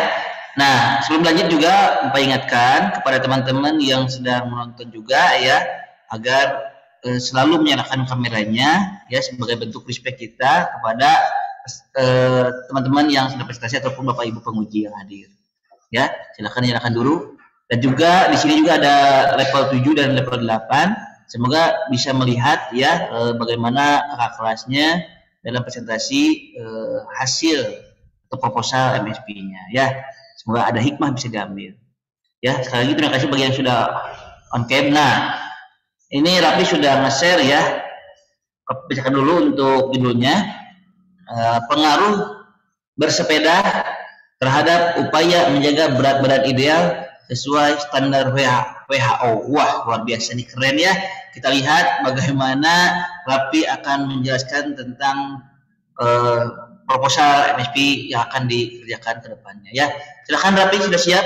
Nah, sebelum lanjut juga Bapak ingatkan kepada teman-teman yang sedang menonton juga ya, agar selalu menyalakan kameranya ya, sebagai bentuk respect kita kepada teman-teman yang sudah prestasi ataupun Bapak Ibu penguji yang hadir. Ya, silakan nyalakan dulu. Dan juga di sini juga ada level 7 dan level 8. Semoga bisa melihat ya bagaimana kakak kelasnya dalam presentasi hasil atau proposal MSP-nya ya. Semoga ada hikmah bisa diambil. Ya, sekali lagi terima kasih bagi yang sudah on cam. Nah, ini Raffi sudah nge-share ya. Bacakan dulu untuk judulnya. Pengaruh bersepeda terhadap upaya menjaga berat badan ideal sesuai standar WHO. Wah, luar biasa nih, keren ya. Kita lihat bagaimana Raffi akan menjelaskan tentang proposal MSP yang akan dikerjakan ke depannya ya. Silakan Raffi, sudah siap?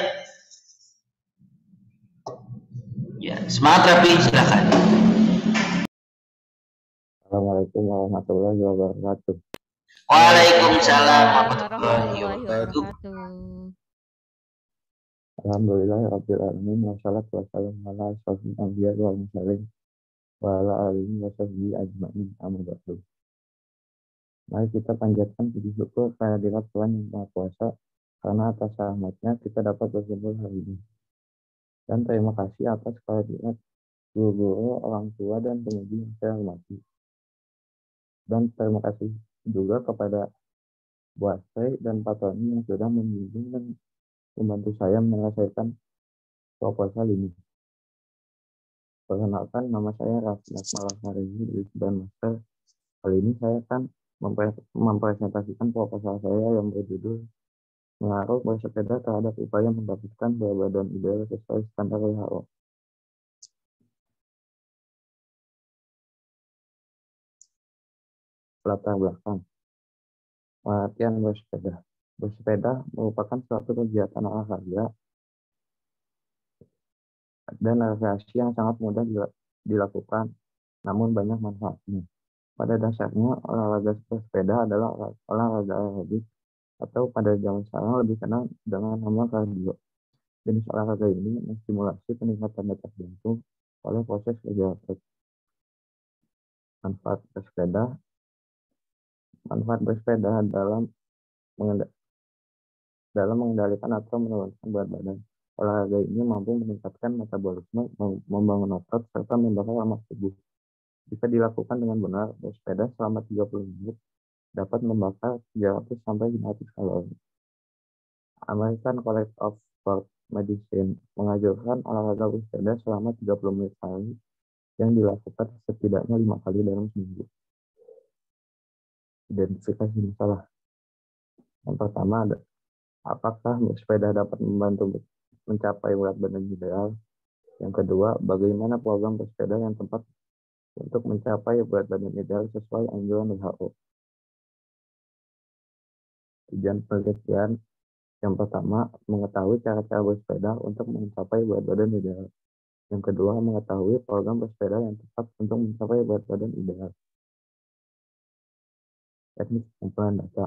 Ya, semangat Raffi, silakan. Assalamualaikum warahmatullahi wabarakatuh. Waalaikumsalam warahmatullahi wabarakatuh. Alhamdulillahirabbil alamin wassalatu wassalamu ala asyrofil anbiya'i wal mursalin wa ala alihi washabbihi ajmain, amma ba'du. Mari kita panjatkan puji syukur kehadirat Tuhan yang Maha Kuasa, karena atas rahmatnya kita dapat berkumpul hari ini. Dan terima kasih atas kehadirat guru-guru, orang tua, dan penguji yang saya hormati. Dan terima kasih juga kepada Bu Astri dan Pak Tony yang sudah membimbing dan membantu saya menyelesaikan proposal ini. Perkenalkan, nama saya Raffi Akmal Harini dari Sudan Master. Kali ini saya akan mempresentasikan proposal saya yang berjudul Mengaruh bersepeda terhadap upaya mendapatkan berat badan ideal sesuai standar WHO. Latar belakang. Pengertian bersepeda. Bersepeda merupakan suatu kegiatan olahraga dan rekreasi yang sangat mudah dilakukan, namun banyak manfaatnya. Pada dasarnya, olahraga bersepeda adalah olahraga aerobik atau pada zaman sekarang lebih kenal dengan nama kardio. Jenis olahraga ini menstimulasi peningkatan detak jantung oleh proses kerja otot. Manfaat bersepeda dalam mengendalikan atau menurunkan berat badan. Olahraga ini mampu meningkatkan metabolisme, membangun otot, serta membakar lemak tubuh. Jika dilakukan dengan benar, bersepeda selama 30 menit dapat membakar 300 sampai 500 kalori. American College of Sport Medicine mengajarkan olahraga bersepeda selama 30 menit sekali yang dilakukan setidaknya 5 kali dalam seminggu. Identifikasi masalah. Yang pertama ada, apakah bersepeda dapat membantu mencapai berat badan ideal? Yang kedua, bagaimana program bersepeda yang tepat untuk mencapai berat badan ideal sesuai anjuran WHO? Tujuan penelitian yang pertama, mengetahui cara-cara bersepeda untuk mencapai berat badan ideal. Yang kedua, mengetahui program bersepeda yang tepat untuk mencapai berat badan ideal. Teknik pengumpulan data.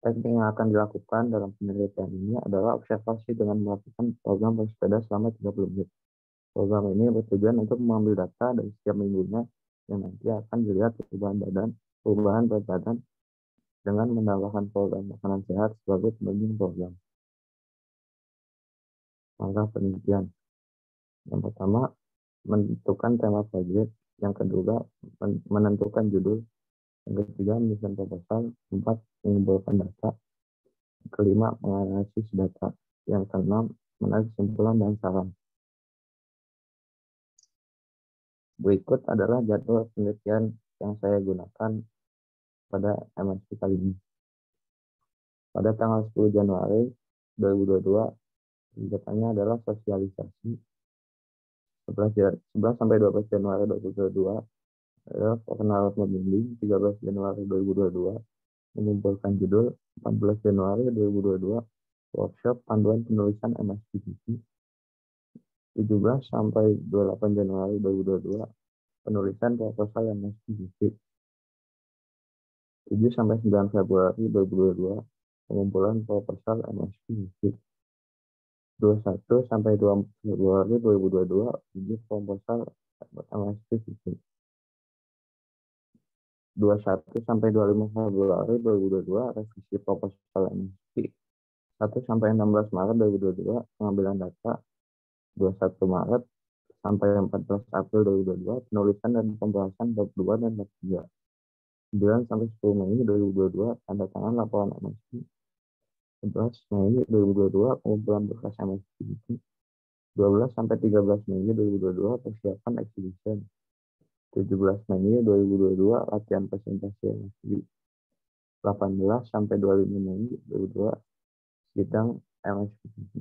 Teknik yang akan dilakukan dalam penelitian ini adalah observasi dengan melakukan program bersepeda selama 30 menit. Program ini bertujuan untuk mengambil data dari setiap minggunya yang nanti akan dilihat perubahan berat badan dengan menambahkan program makanan sehat sebagai penunjang program. Langkah penelitian. Yang pertama, menentukan tema proyek. Yang kedua, menentukan judul. Yang ketiga, menyusun proposal. 4, mengumpulkan data. Kelima, menganalisis data. Yang keenam, menarik kesimpulan dan saran. Berikut adalah jadwal penelitian yang saya gunakan pada MSP kali ini. Pada tanggal 10 Januari 2022, kegiatannya adalah sosialisasi. 11-12 Januari 2022 adalah perkenalan pembimbing. 13 Januari 2022 mengumpulkan judul. 14 Januari 2022 workshop panduan penulisan MSPPT. 17-28 Januari 2022 penulisan proposal MSPPT. 7-9 Februari 2022 pengumpulan proposal MSPPT. 21-2 Februari 2022 uji proposal MSPPT. 21-25 Februari 2022 revisi proposal MSP. 1-16 Maret 2022 pengambilan data. 21 Maret sampai 14 April 2022 penulisan dan pembahasan bab 2 dan bab 3. 9-10 Mei 2022 tanda tangan laporan MSP. 11 Mei 2022 pengumpulan berkas MSP. 12-13 Mei 2022 persiapan exhibition. 17 Mei 2022 latihan presentasi MSP. 18-25 Mei 2022 sidang MSP.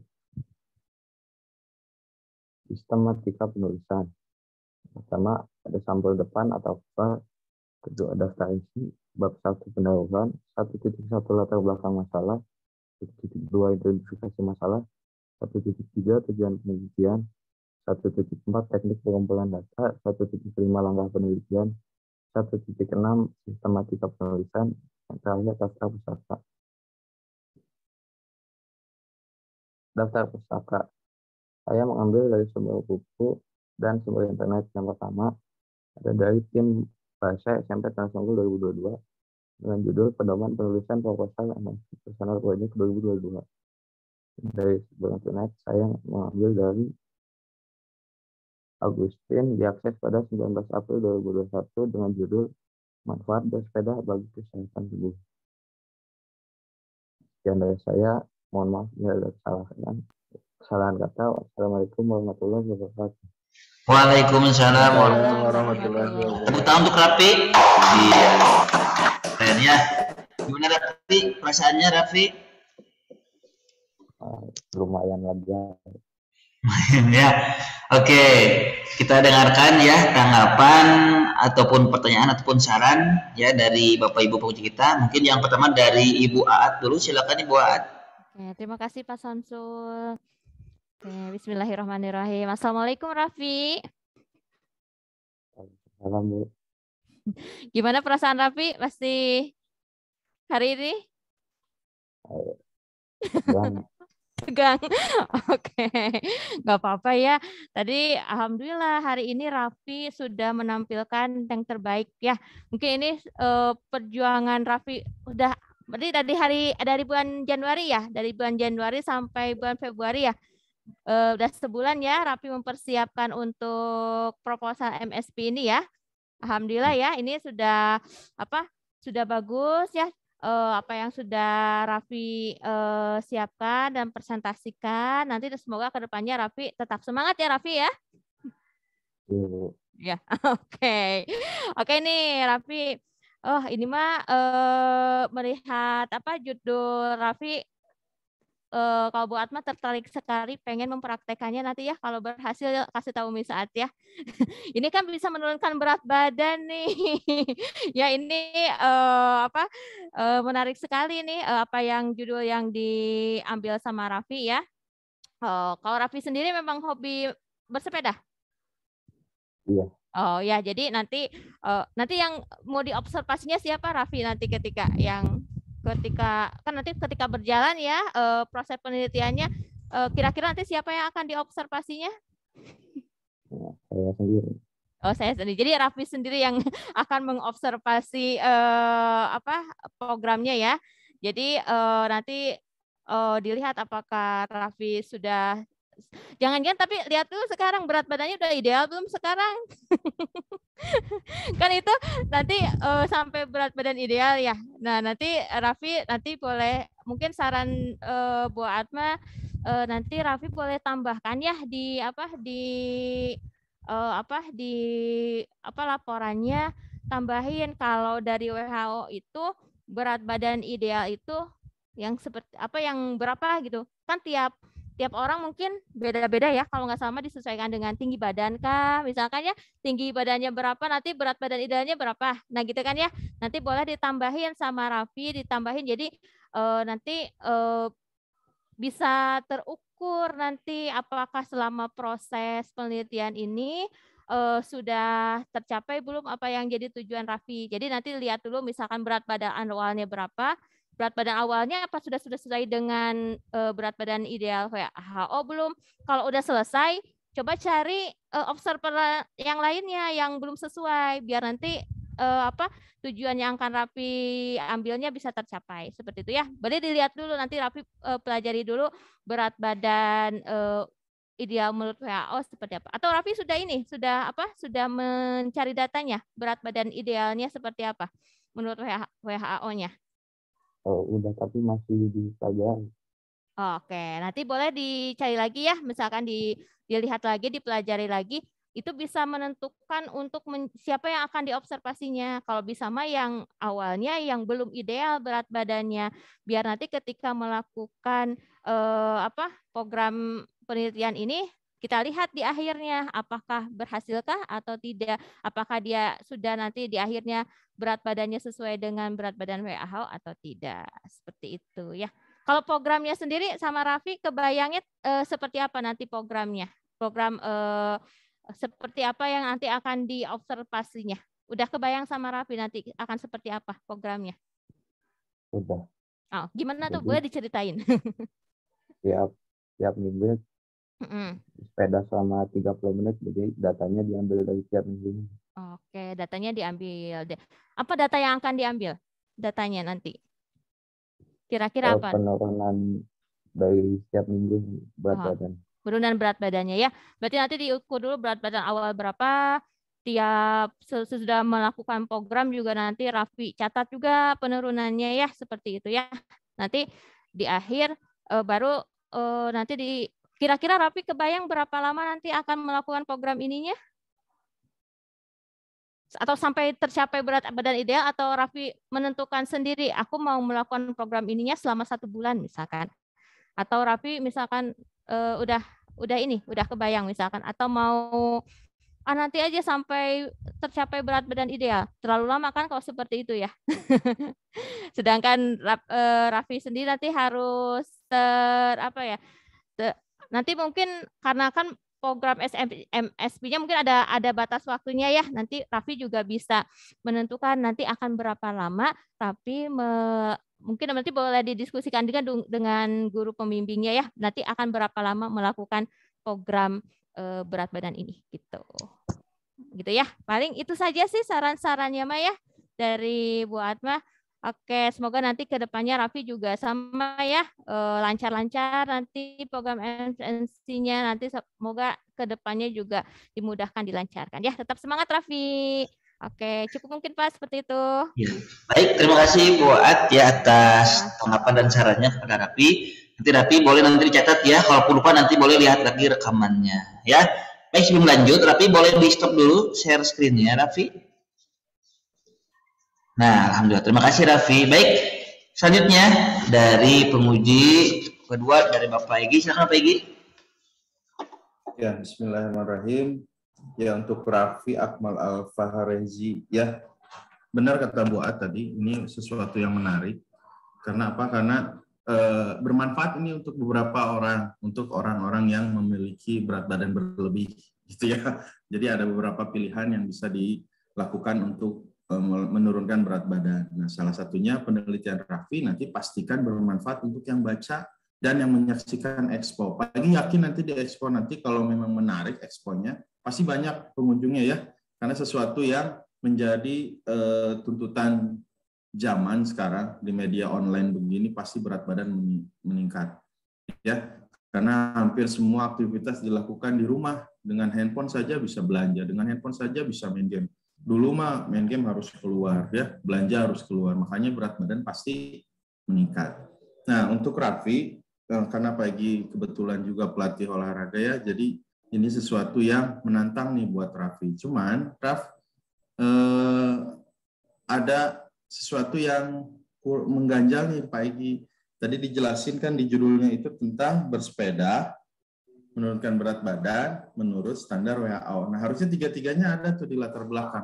Sistematika penulisan. Pertama, ada sampel depan atau cover. Kedua, daftar isi. Bab 1 pendahuluan. 1.1 latar belakang masalah. 1.2 identifikasi masalah. 1.3 tujuan penelitian. 1.4 teknik pengumpulan data. 1.5 langkah penelitian. 1.6 sistematika penulisan. Yang terakhir, daftar pustaka. Daftar pustaka. Saya mengambil dari sumber buku dan sumber internet. Yang pertama ada dari tim bahasa SMP Trans Unggul 2022 dengan judul Pedoman Penulisan Proposal MSP Personal Project 2022. Dari sumber internet saya mengambil dari Agustin, diakses pada 19 April 2021 dengan judul Manfaat Bersepeda bagi Kesehatan Tubuh. Sekian dari saya, mohon maaf bila ada kesalahan. Kesalahan kata. Wassalamualaikum warahmatullahi wabarakatuh. Waalaikumsalam warahmatullahi wabarakatuh. Tepuk tangan untuk Raffi. Iya. Keren ya. Gimana Raffi? Perasaannya Raffi? Lumayan aja. Ya. Oke, kita dengarkan ya tanggapan ataupun pertanyaan ataupun saran ya dari Bapak Ibu penguji kita. Mungkin yang pertama dari Ibu Aat dulu, silakan Ibu Aat. Oke, terima kasih Pak Samsul. Oke, bismillahirrahmanirrahim. Assalamualaikum Raffi. Salam, Bu. Gimana perasaan Raffi pasti hari ini? Tegang. Oke, nggak apa-apa ya. Tadi alhamdulillah hari ini Raffi sudah menampilkan yang terbaik ya. Mungkin ini perjuangan Raffi udah berarti dari bulan Januari ya, dari bulan Januari sampai bulan Februari ya. Udah sebulan ya Raffi mempersiapkan untuk proposal MSP ini ya. Alhamdulillah ya, ini sudah sudah bagus ya. Apa yang sudah Raffi siapkan dan presentasikan. Nanti semoga kedepannya Raffi tetap semangat ya Raffi ya. Ya, oke. Oke nih Raffi. Oh ini mah melihat judul Raffi. Kalau Bu Atma tertarik sekali pengen mempraktekannya nanti ya kalau berhasil kasih tahu Misaat ya. Ini kan bisa menurunkan berat badan nih. Ya ini menarik sekali nih apa yang judul yang diambil sama Raffi ya. Kalau Raffi sendiri memang hobi bersepeda? Iya. Oh ya, jadi nanti yang mau diobservasinya siapa Raffi nanti ketika berjalan ya proses penelitiannya kira-kira nanti siapa yang akan diobservasinya? Saya sendiri. Oh saya sendiri. Jadi Raffi sendiri yang akan mengobservasi programnya ya. Jadi nanti dilihat apakah Raffi sudah jangan-jangan tapi lihat dulu sekarang berat badannya udah ideal belum sekarang? Kan itu nanti sampai berat badan ideal ya. Nah nanti Raffi nanti boleh mungkin saran Bu Atma nanti Raffi boleh tambahkan ya di laporannya tambahin kalau dari WHO itu berat badan ideal itu yang seperti yang berapa gitu kan tiap orang mungkin beda-beda ya, kalau nggak sama disesuaikan dengan tinggi badan kah, misalkan ya tinggi badannya berapa, nanti berat badan idealnya berapa, nah gitu kan ya, nanti boleh ditambahin sama Raffi, jadi nanti bisa terukur nanti apakah selama proses penelitian ini sudah tercapai belum apa yang jadi tujuan Raffi, jadi nanti lihat dulu misalkan berat badan awalnya berapa, berat badan awalnya apa sudah sesuai dengan berat badan ideal WHO belum? Kalau udah selesai, coba cari observer yang lainnya yang belum sesuai biar nanti tujuan yang akan Raffi ambilnya bisa tercapai seperti itu ya. Boleh dilihat dulu nanti Raffi pelajari dulu berat badan ideal menurut WHO seperti apa. Atau Raffi sudah sudah mencari datanya berat badan idealnya seperti apa menurut WHO-nya? Udah tapi masih dipelajari. Oke, nanti boleh dicari lagi ya, misalkan dilihat lagi, dipelajari lagi, itu bisa menentukan untuk siapa yang akan diobservasinya. Kalau bisa mah yang awalnya yang belum ideal berat badannya, biar nanti ketika melakukan program penelitian ini kita lihat di akhirnya apakah berhasilkah atau tidak, apakah dia sudah nanti di akhirnya berat badannya sesuai dengan berat badan WHO atau tidak, seperti itu ya. Kalau programnya sendiri sama Raffi kebayangnya seperti apa nanti programnya? Program seperti apa yang nanti akan diobservasinya? Udah kebayang sama Raffi nanti akan seperti apa programnya? Udah. Oh, gimana tuh? Boleh diceritain? Tiap minggu sepeda selama 30 menit, jadi datanya diambil dari tiap minggu. Oke, datanya diambil. Apa data yang akan diambil? Datanya nanti? Kira-kira apa? Penurunan dari setiap minggu berat badan. Penurunan berat badannya ya. Berarti nanti diukur dulu berat badan awal berapa, tiap sesudah melakukan program juga nanti Raffi catat juga penurunannya ya, seperti itu ya. Nanti di akhir baru nanti Kira-kira Raffi kebayang berapa lama nanti akan melakukan program ininya? Atau sampai tercapai berat badan ideal, atau Raffi menentukan sendiri, aku mau melakukan program ininya selama 1 bulan misalkan. Atau Raffi misalkan udah kebayang misalkan, atau mau nanti aja sampai tercapai berat badan ideal. Terlalu lama kan kalau seperti itu ya. Sedangkan Raffi sendiri nanti harus nanti mungkin karena kan program MSP-nya mungkin ada batas waktunya ya. Nanti Raffi juga bisa menentukan nanti akan berapa lama, tapi mungkin nanti boleh didiskusikan dengan guru pembimbingnya ya. Nanti akan berapa lama melakukan program berat badan ini gitu. Gitu ya. Paling itu saja sih saran-sarannya Maya dari Bu Atma. Oke, semoga nanti ke depannya Raffi juga sama ya, lancar-lancar nanti program MNC-nya, nanti semoga ke depannya juga dimudahkan, dilancarkan. Ya, tetap semangat Raffi. Oke, cukup mungkin Pak seperti itu. Ya. Baik, terima kasih Bu At ya atas tanggapan dan sarannya kepada Raffi. Nanti Raffi boleh nanti dicatat ya, kalau lupa nanti boleh lihat lagi rekamannya ya. Baik, sebelum lanjut, Raffi boleh di stop dulu share screen-nya Raffi. Nah, alhamdulillah. Terima kasih Raffi. Baik, selanjutnya dari penguji kedua dari Bapak Egi. Silakan Bapak Egi. Ya, bismillahirrahmanirrahim. Ya, untuk Raffi Akmal Al-Faharezi, ya benar kata Bu At tadi, ini sesuatu yang menarik. Karena apa? Karena bermanfaat ini untuk beberapa orang, untuk orang-orang yang memiliki berat badan berlebih, gitu ya. Jadi ada beberapa pilihan yang bisa dilakukan untuk menurunkan berat badan. Nah, salah satunya penelitian Raffi, nanti pastikan bermanfaat untuk yang baca dan yang menyaksikan expo. Pagi yakin nanti di expo nanti kalau memang menarik exponya, pasti banyak pengunjungnya ya, karena sesuatu yang menjadi tuntutan zaman sekarang di media online begini, pasti berat badan meningkat ya, karena hampir semua aktivitas dilakukan di rumah. Dengan handphone saja bisa belanja, dengan handphone saja bisa main game. Dulu mah main game harus keluar ya, belanja harus keluar, makanya berat badan pasti meningkat. Nah, untuk Raffi, karena pagi kebetulan juga pelatih olahraga ya, jadi ini sesuatu yang menantang nih buat Raffi. Cuman Raff, ada sesuatu yang mengganjal nih Pak Egi. Tadi dijelasin kan di judulnya itu tentang bersepeda, menurunkan berat badan menurut standar WHO. Nah, harusnya tiga-tiganya ada tuh di latar belakang.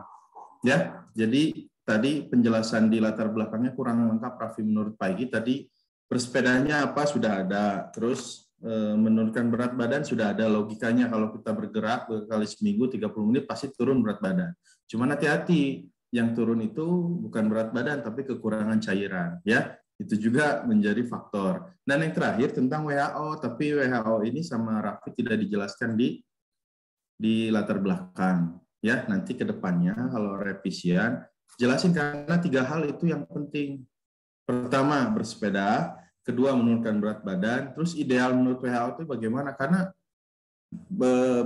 Ya, jadi tadi penjelasan di latar belakangnya kurang lengkap Raffi menurut Pak Egi. Tadi bersepedanya apa sudah ada, terus menurunkan berat badan sudah ada logikanya, kalau kita bergerak berkali seminggu 30 menit pasti turun berat badan. Cuman hati-hati, yang turun itu bukan berat badan tapi kekurangan cairan ya. Itu juga menjadi faktor. Dan yang terakhir tentang WHO, tapi WHO ini sama Raffi tidak dijelaskan di latar belakang. Ya, nanti ke depannya kalau revisian, jelasin karena 3 hal itu yang penting. Pertama, bersepeda. Kedua, menurunkan berat badan. Terus ideal menurut WHO itu bagaimana? Karena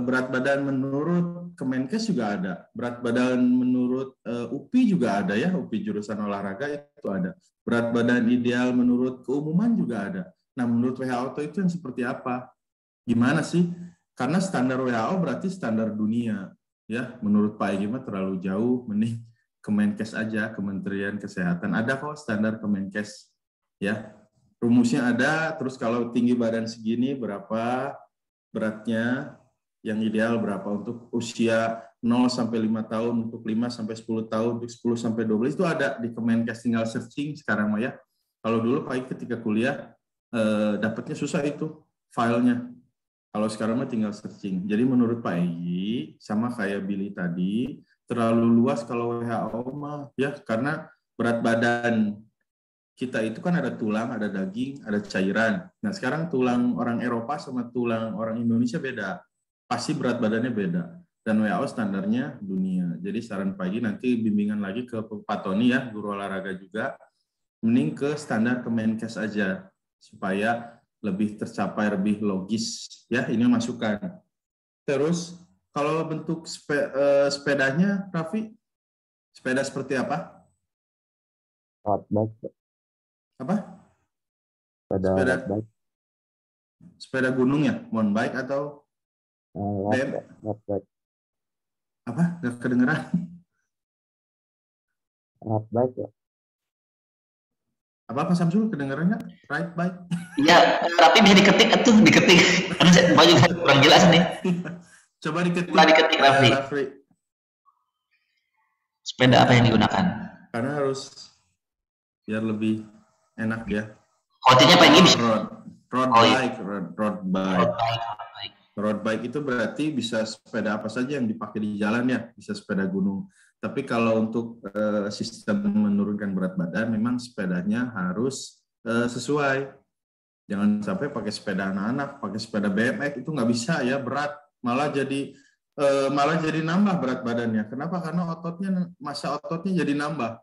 berat badan menurut Kemenkes juga ada. Berat badan menurut UPI juga ada ya, UPI jurusan olahraga itu ada. Berat badan ideal menurut keumuman juga ada. Nah, menurut WHO itu yang seperti apa? Gimana sih? Karena standar WHO berarti standar dunia. Ya, menurut Pak Egi mah terlalu jauh, mending Kemenkes aja, Kementerian Kesehatan. Ada kok standar Kemenkes. Ya, rumusnya ada, terus kalau tinggi badan segini berapa beratnya, yang ideal berapa untuk usia 0 sampai 5 tahun, untuk 5 sampai 10 tahun, untuk 10 sampai 12 itu ada di Kemenkes, tinggal searching sekarang mah ya. Kalau dulu Pak ketika kuliah dapatnya susah itu filenya. Kalau sekarang mah tinggal searching. Jadi menurut Pak Egi sama kayak Billy tadi, terlalu luas kalau WHO mah ya, karena berat badan kita itu kan ada tulang, ada daging, ada cairan. Nah, sekarang tulang orang Eropa sama tulang orang Indonesia beda. Pasti berat badannya beda. Dan WHO standarnya dunia. Jadi saran pagi nanti bimbingan lagi ke Pak Tony ya, guru olahraga juga. Mending ke standar Kemenkes aja. Supaya lebih tercapai, lebih logis. Ya, ini masukan. Terus, kalau bentuk sepedanya, Raffi, sepeda seperti apa? Road bike. Apa? Sepeda road bike. Sepeda gunung ya? Mountain bike atau BM? Road bike. Apa? Nggak kedengeran? Road bike ya. Apa Samsul kedengerannya? Ride bike? Iya, tapi bisa diketik tuh, diketik. Karena saya juga kurang jelas nih. Coba diketik. Coba diketik, Raffi. Sepeda apa yang digunakan? Karena harus biar lebih enak ya. Kotinya apa ini bisa? Road bike. Road bike itu berarti bisa sepeda apa saja yang dipakai di jalan ya, bisa sepeda gunung. Tapi kalau untuk sistem menurunkan berat badan, memang sepedanya harus sesuai. Jangan sampai pakai sepeda anak-anak, pakai sepeda BMX itu nggak bisa ya, berat. Malah jadi nambah berat badannya. Kenapa? Karena massa ototnya jadi nambah.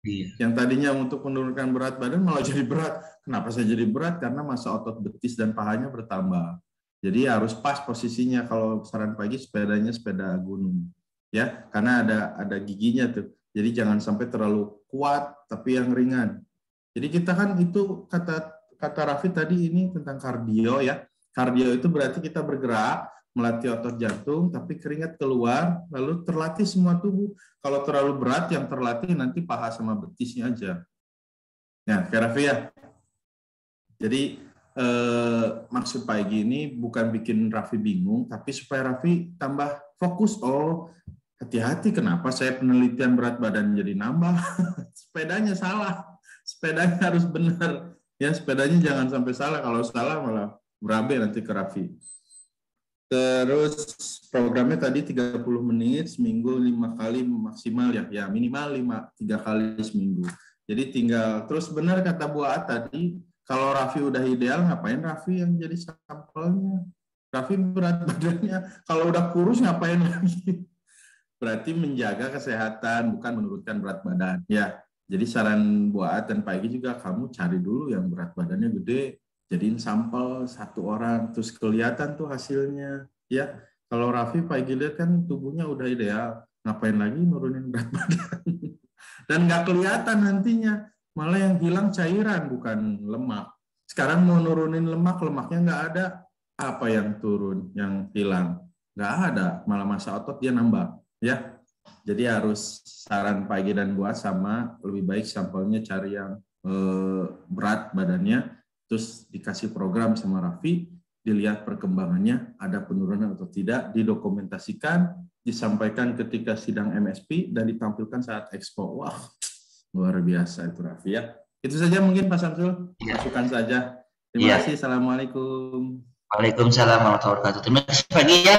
Iya. Yang tadinya untuk menurunkan berat badan malah jadi berat. Kenapa saya jadi berat? Karena massa otot betis dan pahanya bertambah. Jadi harus pas posisinya. Kalau saran pagi sepedanya sepeda gunung. Ya, karena ada giginya tuh. Jadi jangan sampai terlalu kuat tapi yang ringan. Jadi kita kan itu kata Raffi tadi ini tentang kardio ya. Kardio itu berarti kita bergerak, melatih otot jantung tapi keringat keluar, lalu terlatih semua tubuh. Kalau terlalu berat yang terlatih nanti paha sama betisnya aja. Nah, kayak Raffi ya. Jadi maksud pagi ini bukan bikin Raffi bingung, tapi supaya Raffi tambah fokus. Oh, hati-hati, kenapa saya penelitian berat badan jadi nambah? Sepedanya salah, sepedanya harus benar. Ya, sepedanya jangan sampai salah, kalau salah malah berabe nanti ke Raffi. Terus programnya tadi 30 menit, seminggu 5 kali maksimal ya minimal 3 kali seminggu. Jadi tinggal, terus benar kata Bu A tadi, kalau Raffi udah ideal, ngapain Raffi yang jadi sampelnya? Raffi berat badannya, kalau udah kurus ngapain lagi? Berarti menjaga kesehatan, bukan menurunkan berat badan. Ya, jadi saran buat dan pagi juga kamu cari dulu yang berat badannya gede, jadiin sampel 1 orang, terus kelihatan tuh hasilnya. Ya, kalau Raffi pagi lihat kan tubuhnya udah ideal, ngapain lagi nurunin berat badan? Dan nggak kelihatan nantinya, malah yang hilang cairan bukan lemak. Sekarang mau nurunin lemak, lemaknya nggak ada, apa yang turun, yang hilang? Nggak ada, malah massa otot dia nambah. Ya, jadi harus saran pagi dan buat sama, lebih baik sampelnya cari yang berat badannya, terus dikasih program sama Raffi, dilihat perkembangannya, ada penurunan atau tidak, didokumentasikan, disampaikan ketika sidang MSP, dan ditampilkan saat expo. Wah, luar biasa itu Raffi ya. Itu saja mungkin Pak Samsul, masukan saja. Terima kasih, Assalamualaikum. Waalaikumsalam warahmatullahi wabarakatuh. Terima kasih pagi ya.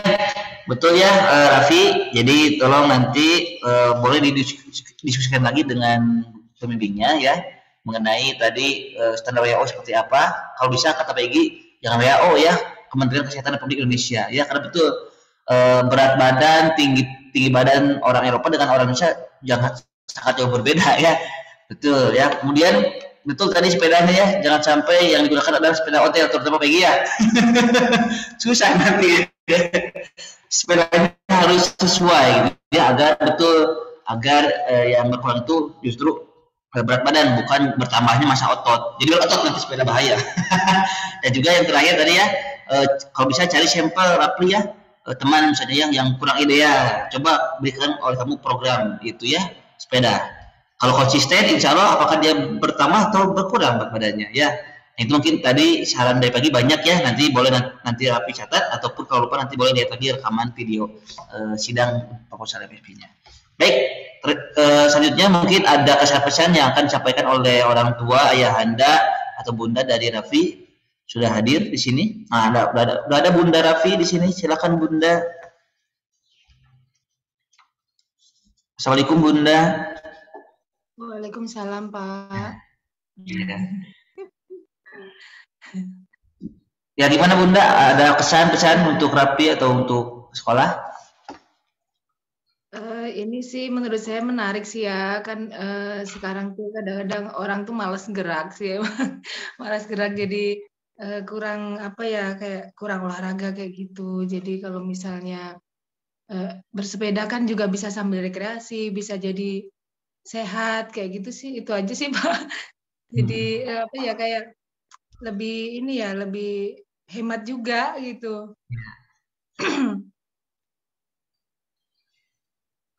Betul ya Raffi, jadi tolong nanti boleh didiskusikan lagi dengan pembimbingnya ya mengenai tadi standar WHO seperti apa. Kalau bisa kata Peggy, jangan WHO ya, Kementerian Kesehatan Republik Indonesia ya, karena betul berat badan, tinggi badan orang Eropa dengan orang Indonesia sangat jauh berbeda ya. Betul ya. Kemudian betul tadi sepedanya ya, jangan sampai yang digunakan adalah sepeda hotel, terutama Peggy ya. Susah nanti ya. Sepedanya harus sesuai gitu ya, agar yang berkurang itu justru berat badan, bukan bertambahnya massa otot. Jadi otot nanti sepeda bahaya. Dan juga yang terakhir tadi ya, kalau bisa cari sampel Raffi ya, teman misalnya yang kurang ideal, coba berikan oleh kamu program itu ya sepeda. Kalau konsisten, insya Allah apakah dia bertambah atau berkurang berat badannya ya. Itu mungkin tadi saran dari pagi banyak ya, nanti boleh nanti Raffi catat, ataupun kalau lupa nanti boleh lihat lagi rekaman video sidang proposal MSP-nya. Baik, selanjutnya mungkin ada kesan-pesan yang akan disampaikan oleh orang tua, ayahanda atau bunda dari Raffi. Sudah hadir di sini. Nah, udah ada Bunda Raffi di sini. Silakan Bunda. Assalamualaikum Bunda. Waalaikumsalam Pak. Ya gimana Bunda? Ada kesan-pesan untuk Raffi atau untuk sekolah? Ini sih menurut saya menarik sih ya, kan sekarang tuh kadang-kadang orang tuh malas gerak sih, malas gerak, jadi kurang apa ya, kayak kurang olahraga kayak gitu. Jadi kalau misalnya bersepeda kan juga bisa sambil rekreasi, bisa jadi sehat kayak gitu sih. Itu aja sih Pak. Jadi apa ya, kayak lebih ini ya, lebih hemat juga gitu.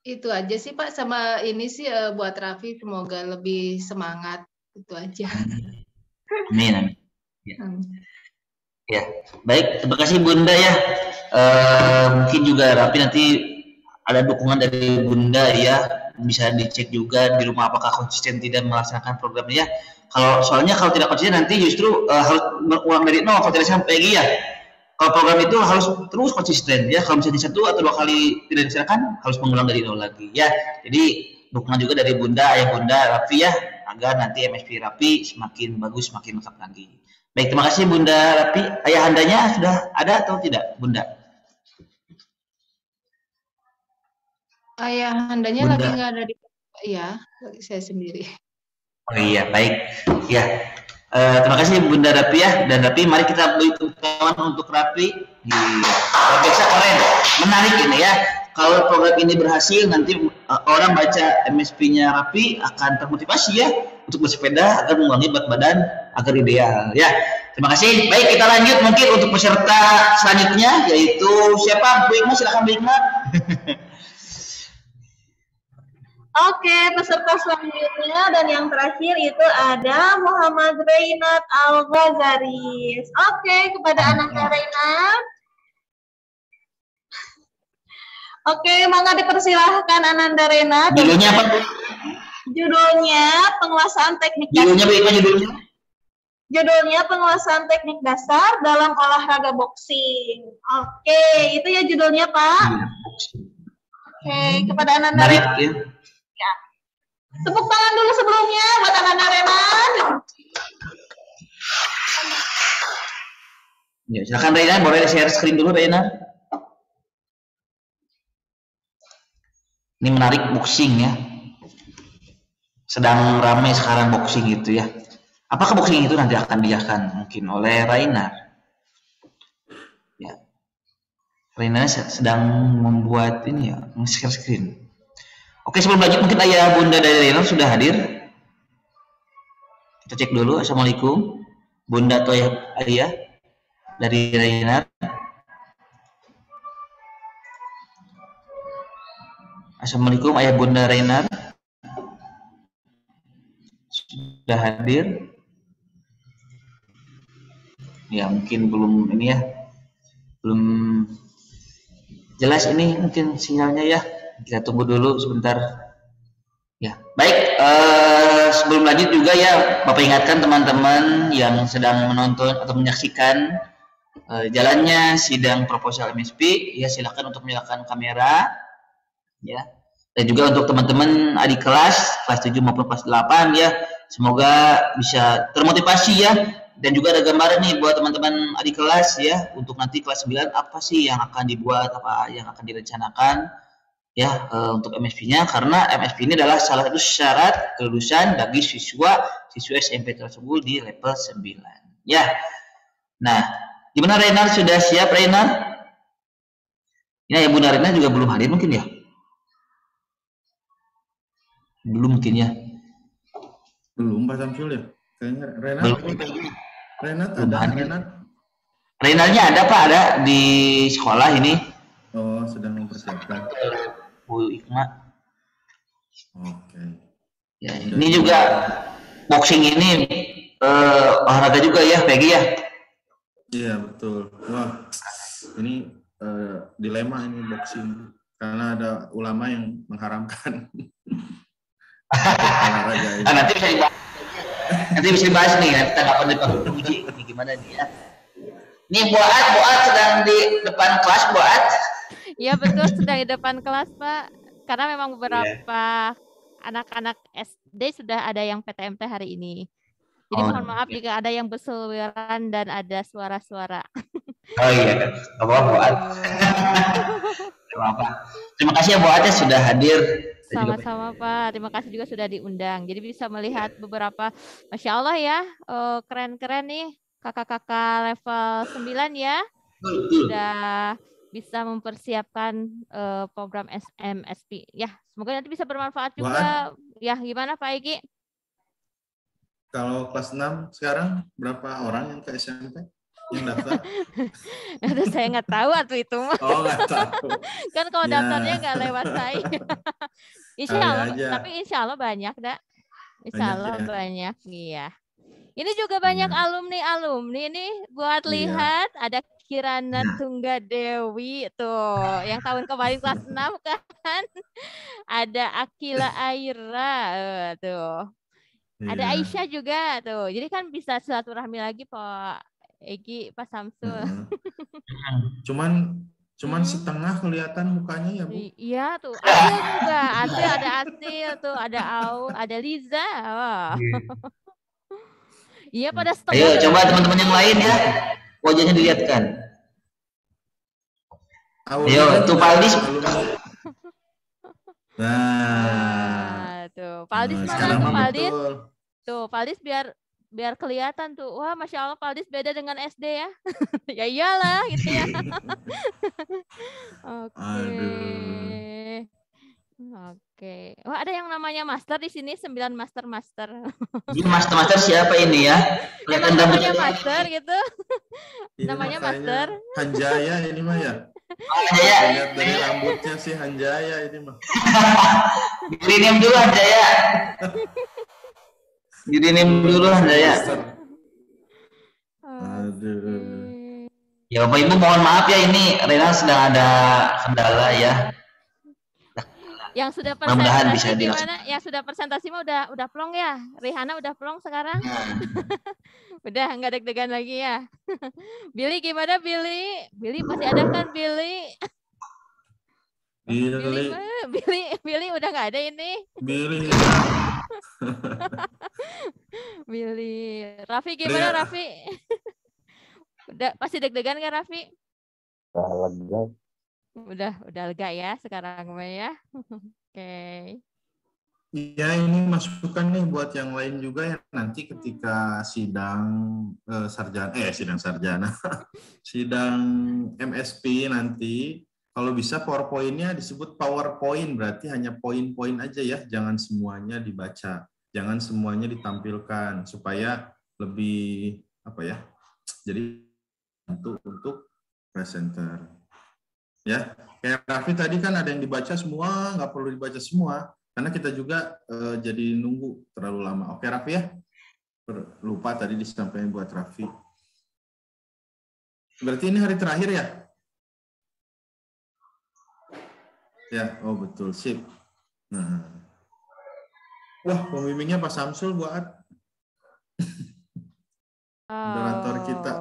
Itu aja sih Pak, sama ini sih buat Raffi semoga lebih semangat, itu aja. Amin. Ya, baik, terima kasih Bunda ya. Mungkin juga Raffi nanti ada dukungan dari Bunda ya, bisa dicek juga di rumah apakah konsisten tidak melaksanakan programnya. Soalnya kalau tidak konsisten nanti justru harus berulang dari nol kalau tidak sampai ya. Kalau program itu harus terus konsisten ya. Kalau misalnya 1 atau 2 kali tidak dilaksanakan harus mengulang dari nol lagi ya. Jadi dukungan juga dari Bunda, Ayah Bunda Raffi ya, agar nanti MSP Raffi semakin bagus, semakin lengkap lagi. Baik, terima kasih Bunda Raffi. Ayah handanya sudah ada atau tidak, Bunda? Ayah handanya Bunda. lagi nggak ada di, ya, saya sendiri. Oh iya, baik. Ya. Terima kasih Bunda Raffi ya, dan Raffi mari kita beri tepuk tangan untuk Raffi. Biasa keren, menarik ini ya. Kalau program ini berhasil nanti orang baca MSP-nya Raffi akan termotivasi ya untuk bersepeda agar mengurangi berat badan agar ideal ya. Terima kasih. Baik, kita lanjut mungkin untuk peserta selanjutnya yaitu siapa? Bu Ikma, silakan Bu Ikma. Oke, peserta selanjutnya dan yang terakhir itu ada Muhammad Reynat Al-Ghazaris. Oke, kepada Ananda Reynat. Oke, mangga dipersilahkan Ananda Reynat. Judulnya apa, Bu? Judulnya penguasaan teknik judulnya, dasar. Judulnya? Judulnya penguasaan teknik dasar dalam olahraga boxing. Oke, itu ya judulnya, Pak. Oke, kepada Ananda Reynat. Ya. Tepuk tangan dulu sebelumnya buat Ananda Reynat. Ya, silakan Reynat, boleh share screen dulu Reynat. Ini menarik boxing ya. Sedang ramai sekarang boxing gitu ya. Apakah boxing itu nanti akan diajarkan mungkin oleh Reynat? Ya. Reynat sedang membuat ini ya, share screen. Oke, sebelum lanjut mungkin Ayah Bunda dari Reynat sudah hadir. Kita cek dulu. Assalamualaikum. Bunda atau Ayah dari Reynat. Assalamualaikum Ayah Bunda Reynat. Sudah hadir. Ya, mungkin belum ini ya. Belum jelas ini mungkin sinyalnya ya. Kita tunggu dulu sebentar. Ya, baik. Sebelum lanjut juga ya, Bapak ingatkan teman-teman yang sedang menonton atau menyaksikan jalannya sidang proposal MSP, ya silakan untuk menyalakan kamera, ya. Dan juga untuk teman-teman adik kelas 7 maupun kelas 8 ya, semoga bisa termotivasi ya. Dan juga ada gambaran nih buat teman-teman adik kelas ya, untuk nanti kelas 9 apa sih yang akan dibuat, apa yang akan direncanakan ya untuk MSP-nya, karena MSP ini adalah salah satu syarat kelulusan bagi siswa SMP tersebut di level 9 ya. Nah, gimana Reynat, sudah siap Reynat? Ya, ya Bunda Reynat juga belum hadir mungkin ya? Belum mungkin ya? Belum Pak Samsul ya? Kayaknya Reynat. Reynat ada Reynat. Reynatnya ada Pak, ada di sekolah ini. Oh, sedang mempersiapkan. Bu Ikma. Oke. Ya, ini juga boxing ini olahraga juga ya, Peggy ya? Iya, betul. Wah, ini dilema ini boxing karena ada ulama yang mengharamkan olahraga ini. Nanti bisa dibahas. Nanti bisa dibahas nih, tanggapan dari Pak Uji ini gimana nih ya? Nih Boat sedang di depan kelas, Boat. Iya betul, sedang di depan kelas Pak. Karena memang beberapa anak-anak SD sudah ada yang PTMT hari ini. Jadi mohon maaf jika ada yang berseliweran dan ada suara-suara. Oh iya, nggak apa-apa Boat. Terima kasih ya Boat ya sudah hadir. Sama-sama Pak, terima kasih juga sudah diundang. Jadi bisa melihat beberapa, Masya Allah ya, keren-keren nih kakak-kakak level 9 ya. Sudah bisa mempersiapkan program MSP. Ya, semoga nanti bisa bermanfaat juga. Ya, gimana Pak Egi? Kalau kelas 6 sekarang berapa orang yang ke SMP? yang daftar? Itu saya nggak tahu atau itu mah. Oh, nggak tahu. Kan kalau Ya. daftarnya nggak lewat saya. Insya Kali Allah, aja. tapi insya Allah banyak, dak. Insya Banyak Allah ya. banyak, iya. Ini juga banyak Iya. alumni nih buat Iya. lihat ada Kirana Nah. Tunggadewi tuh yang tahun kemarin kelas 6 kan. Ada Akila Aira tuh. Ada Iya. Aisyah juga tuh. Jadi kan bisa silaturahmi lagi Pak Egi, Pak Samsul. Cuman setengah kelihatan mukanya ya, Bu. Iya tuh. Asil juga. Ada Asil tuh, ada Aul, ada Liza. Oh. Iya pada setengah. Ayo coba teman-teman yang lain ya, wajahnya dilihatkan. Ayo, tuh Paldis. Nah, tuh Paldis mana tuh Paldis? Tuh Paldis biar kelihatan tuh. Wah, Masya Allah Paldis beda dengan SD ya. Ya iyalah gitu ya. Oke. Oke. Wah, ada yang namanya master di sini, 9 master. Ini master siapa ini ya? Emang namanya master gitu. Ini namanya master. Hanjaya ini mah ya. Hanjaya. Lihat dari rambutnya sih Hanjaya ini mah. Dirim dulu Hanjaya. Dirim dulu Hanjaya. Aduh. Ya Bapak Ibu mohon maaf ya, ini Rena sedang ada kendala ya. Yang sudah presentasi gimana? Yang sudah presentasi mah udah plong ya? Rihanna udah plong sekarang? Udah nggak deg-degan lagi ya? Billy gimana Billy? Billy masih ada kan Billy? Billy udah nggak ada ini. Billy. Billy. Raffi gimana Raffi? Udah masih deg-degan kan Raffi? Udah lega ya sekarang ya. Oke. Ya ini masukan nih buat yang lain juga ya, nanti ketika sidang sarjana sidang MSP nanti kalau bisa PowerPoint-nya disebut PowerPoint, berarti hanya poin-poin aja ya, jangan semuanya dibaca, jangan semuanya ditampilkan supaya lebih jadi untuk presenter. Ya, kayak Raffi tadi kan ada yang dibaca semua, nggak perlu dibaca semua, karena kita juga jadi nunggu terlalu lama. Oke Raffi ya, lupa tadi disampaikan buat Raffi. Berarti ini hari terakhir ya? Ya, oh betul, sip. Nah. Wah, pembimbingnya Pak Samsul buat moderator kita.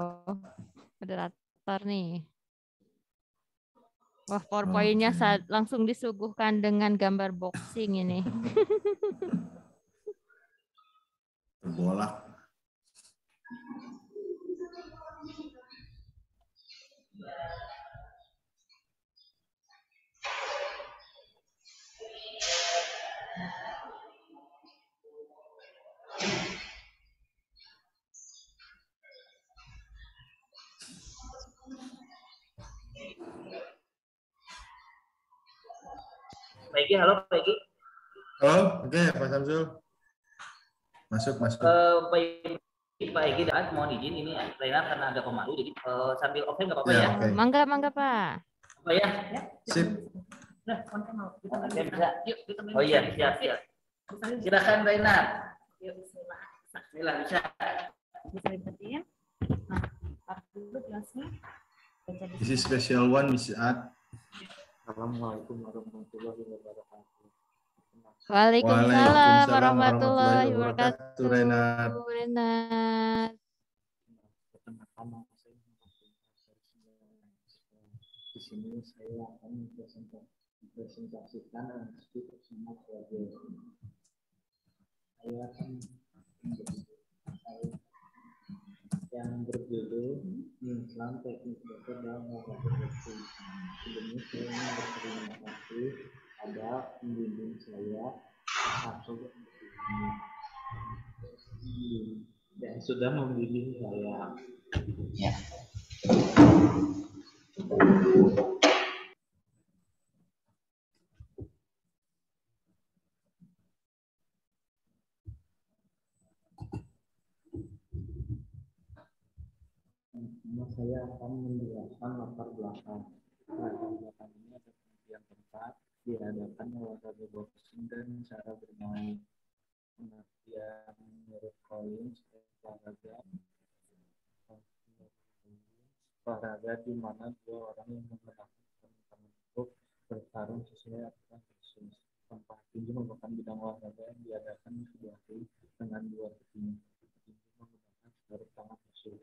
Moderator nih. Wah, PowerPoint-nya langsung disuguhkan dengan gambar boxing ini. Terbolak. Peggy, halo Peggy. Oh, oke Pak Samsul. Masuk. Pak Egi dan mohon izin ini Rena karena ada pemalu jadi sambil open nggak apa-apa ya? Okay. Mangga Pak. Apa ya? Sip. Nah, yuk, oh iya, siap. Silakan Rena. Yuk, bismillah bisa. Bisa diberhenti ya. Nah, dulu jelasnya. This is special one, Miss Ad. Assalamualaikum warahmatullahi wabarakatuh. Waalaikumsalam warahmatullahi wabarakatuh. Renat. Di sini saya akan mempresentasikan landscape bersama keluarga. Saya akan yang berjudul Islam Teknik Dokter dan Laboratorium. Sebelumnya saya ingin berterima kasih pada pembimbing saya yang sudah membimbing saya. Ya. saya akan menjelaskan latar belakang. Latar belakang ini ada pengertian tempat, diadakan olahraga boxing dan cara bermain. Pengertian menurut Collins, olahraga di mana dua orang yang menggunakan untuk bertarung sesuai aturan khusus. Tempat tinju merupakan bidang olahraga yang diadakan di sebuah ring dengan dua petinju. Petinju menggunakan sarung tangan khusus.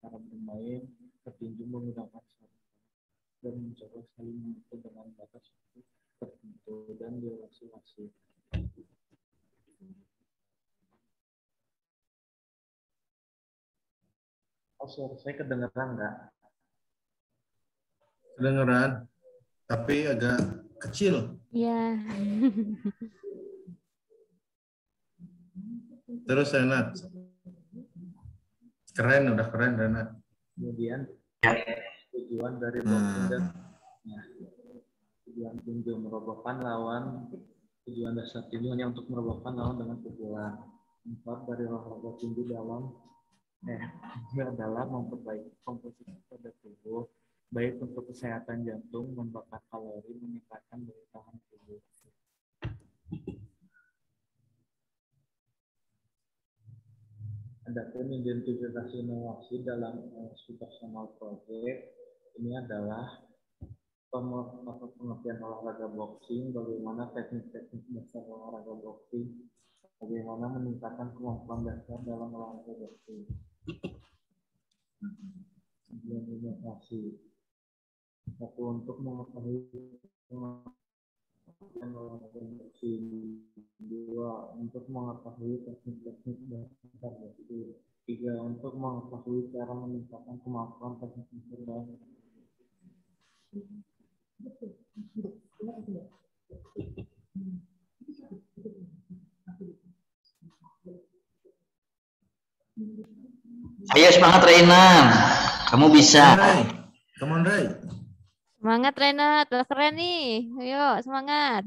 Cara bermain, petinju menggunakan sarung tangan dan mencoba saling memukul dengan batas waktu tertentu dan durasi. Oh, suara saya kedengeran nggak? Kedengeran, tapi agak kecil. Iya. Terus Renat. Keren, udah keren Renat. Kemudian tujuan dari boxing dan tujuan tinju merobohkan lawan. Tujuan dasar tinju hanya untuk merobohkan lawan dengan pukulan. Empat dari olahraga tinju adalah memperbaiki komposisi pada tubuh, baik untuk kesehatan jantung, membakar kalori, meningkatkan daya tahan tubuh. Adapun identifikasi inovasi dalam personal project ini adalah pengertian olahraga boxing, bagaimana teknik-teknik dasar olahraga boxing, bagaimana meningkatkan kemampuan dasar dalam olahraga boxing. Inovasi satu untuk mengetahui olahraga boxing, dua untuk mengetahui teknik-teknik dasar boxing, tiga untuk mengetahui cara meningkatkan kemampuan teknik dasar. Ayo semangat Reina, kamu bisa. Come on Ray. Semangat Renat, udah keren nih. Ayo semangat.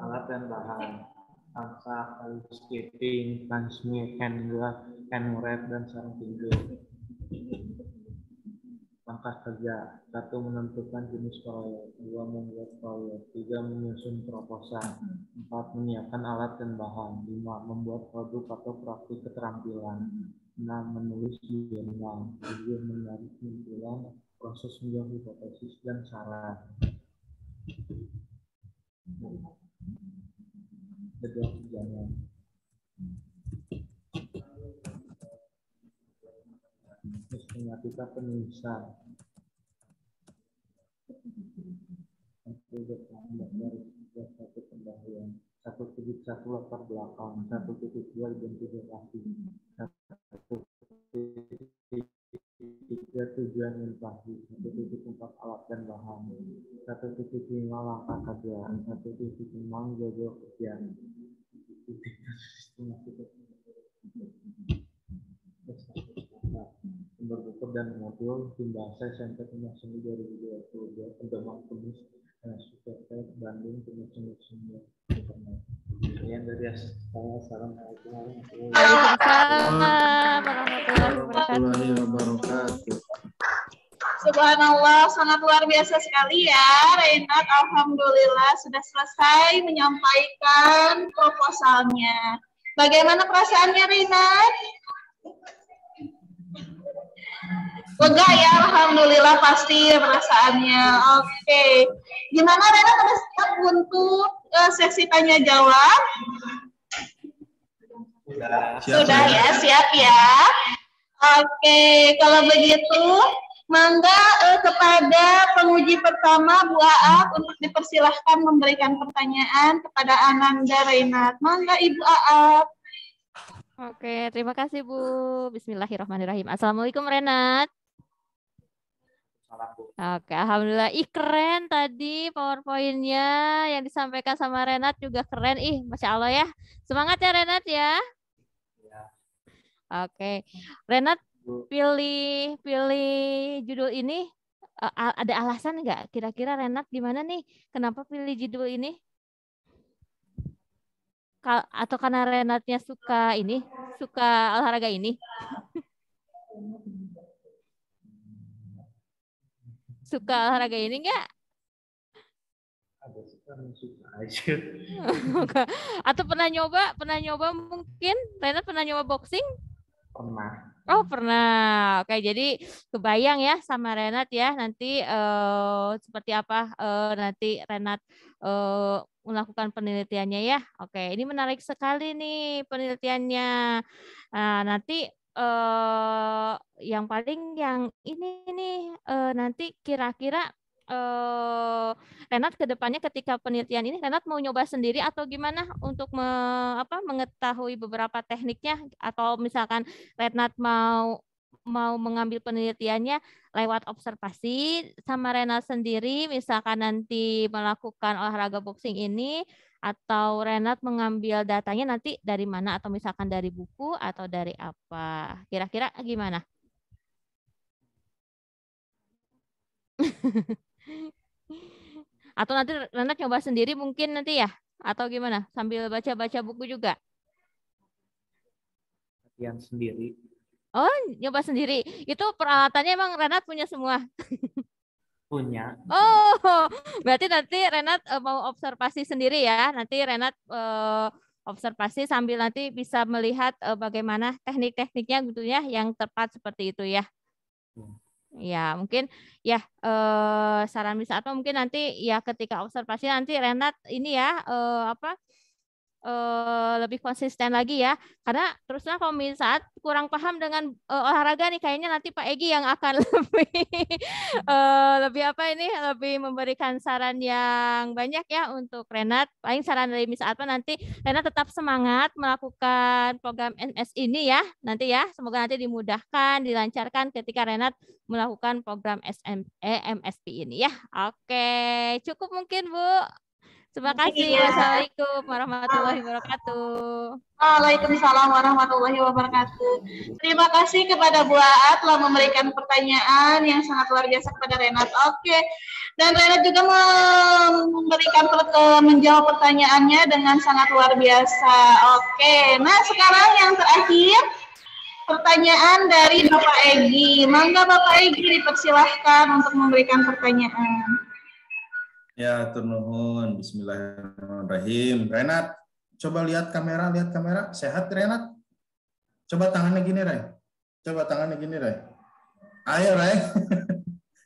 Alat dan bahan: angsa, ice skating, transmit, hand glove, hand wrap, dan sarung tinju. Langkah kerja: 1. Menentukan jenis proyek, 2. Membuat proyek, 3. Menyusun proposal, 4. Menyiapkan alat dan bahan, 5. Membuat produk atau praktik keterampilan, 6. Menulis jurnal, 7. Menarik kesimpulan, proses menjawab hipotesis dan saran. Jadwal kerjanya: sistematika penulisan, 1 pendahuluan, 1.1 latar belakang, 1.2 identifikasi, 1.3 tujuan invasi, 1.4 alat dan bahan, 1.5 langkah kerja, 1.6 jadwal kerja. Berbuku dan modul tim bahasa SMP Timnas Seni 2022 pedoman kunis Suket Bandung Timnas Seni. Sekian dari saya. Assalamualaikum warahmatullahi wabarakatuh. Subhanallah, sangat luar biasa sekali ya Renat. Alhamdulillah sudah selesai menyampaikan proposalnya. Bagaimana perasaannya Renat? Lega ya, alhamdulillah pasti perasaannya. Oke, gimana Renat, sudah siap untuk sesi tanya jawab? Sudah ya, siap ya. Oke, kalau begitu mangga kepada penguji pertama Bu Aap untuk dipersilahkan memberikan pertanyaan kepada Ananda Renat. Mangga Ibu Aap. Oke, terima kasih Bu. Bismillahirrahmanirrahim. Assalamualaikum Renat. Oke, alhamdulillah. Ih, keren tadi PowerPoint-nya yang disampaikan sama Renat juga keren. Ih, Masya Allah ya. Semangat ya Renat ya. Oke, Renat pilih judul ini ada alasan nggak? Kira-kira Renat gimana nih? Kenapa pilih judul ini? atau karena Renatnya suka olahraga ini? Suka olahraga ini enggak? Atau pernah nyoba mungkin? Renat pernah nyoba boxing? Pernah. Oh, pernah. Oke, jadi kebayang ya sama Renat ya nanti seperti apa nanti Renat melakukan penelitiannya ya. Oke, ini menarik sekali nih penelitiannya. Nah, nanti yang paling yang ini nih nanti kira-kira Renat ke depannya ketika penelitian ini Renat mau nyoba sendiri atau gimana untuk mengetahui beberapa tekniknya, atau misalkan Renat mau mengambil penelitiannya lewat observasi sama Renat sendiri, misalkan nanti melakukan olahraga boxing ini, atau Renat mengambil datanya nanti dari mana, atau misalkan dari buku atau dari apa? Kira-kira gimana? Atau nanti Renat coba sendiri mungkin nanti ya? Atau gimana? Sambil baca-baca buku juga? Latihan sendiri. Oh, nyoba sendiri. Itu peralatannya emang Renat punya semua? Punya. Oh, berarti nanti Renat mau observasi sendiri ya. Nanti Renat observasi sambil nanti bisa melihat bagaimana teknik-tekniknya gitu ya, yang tepat seperti itu ya. Ya, mungkin ya saran bisa atau mungkin nanti ya ketika observasi nanti Renat ini ya lebih konsisten lagi ya, karena terusnya kalau misalnya kurang paham dengan olahraga nih, kayaknya nanti Pak Egi yang akan lebih memberikan saran yang banyak ya untuk Renat. Paling saran dari Miss Atma nanti Renat tetap semangat melakukan program MS ini ya nanti ya, semoga nanti dimudahkan, dilancarkan ketika Renat melakukan program MSP ini ya. Oke, cukup mungkin Bu. Terima kasih. Wassalamualaikum warahmatullahi wabarakatuh. Waalaikumsalam warahmatullahi wabarakatuh. Terima kasih kepada Bu Aat telah memberikan pertanyaan yang sangat luar biasa kepada Renat. Oke, dan Renat juga menjawab pertanyaannya dengan sangat luar biasa. Oke, nah sekarang yang terakhir pertanyaan dari Bapak Egi. Mangga Bapak Egi dipersilahkan untuk memberikan pertanyaan. Ya, turnuhun. Bismillahirrahmanirrahim. Renat, coba lihat kamera. Sehat, Renat? Coba tangannya gini, Ray. Ayo, Ray.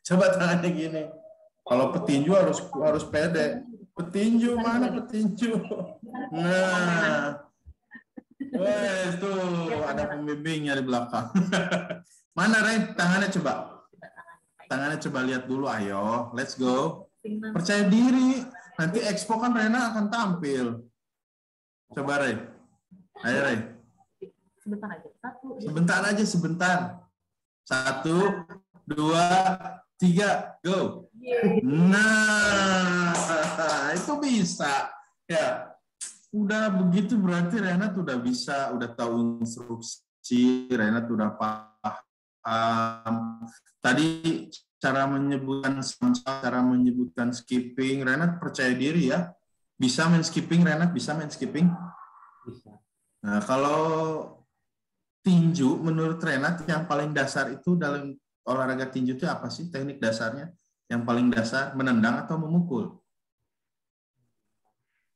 Coba tangannya gini. Kalau petinju harus pede. Petinju, mana petinju? Nah. Wes, tuh ada pembimbingnya di belakang. Mana, Ray? Tangannya coba lihat dulu. Ayo, let's go. Percaya diri, nanti expo kan Rena akan tampil. Coba Ray, ayo Ray. Sebentar aja. 1, 2, 3, go. Nah, itu bisa. Ya, udah begitu berarti Rena udah bisa, udah tahu instruksi, Rena udah paham. Tadi cara menyebutkan skipping, Renat percaya diri ya. Bisa main skipping, Renat bisa main skipping? Bisa. Nah, kalau tinju, menurut Renat yang paling dasar itu dalam olahraga tinju itu apa sih teknik dasarnya? Yang paling dasar, menendang atau memukul?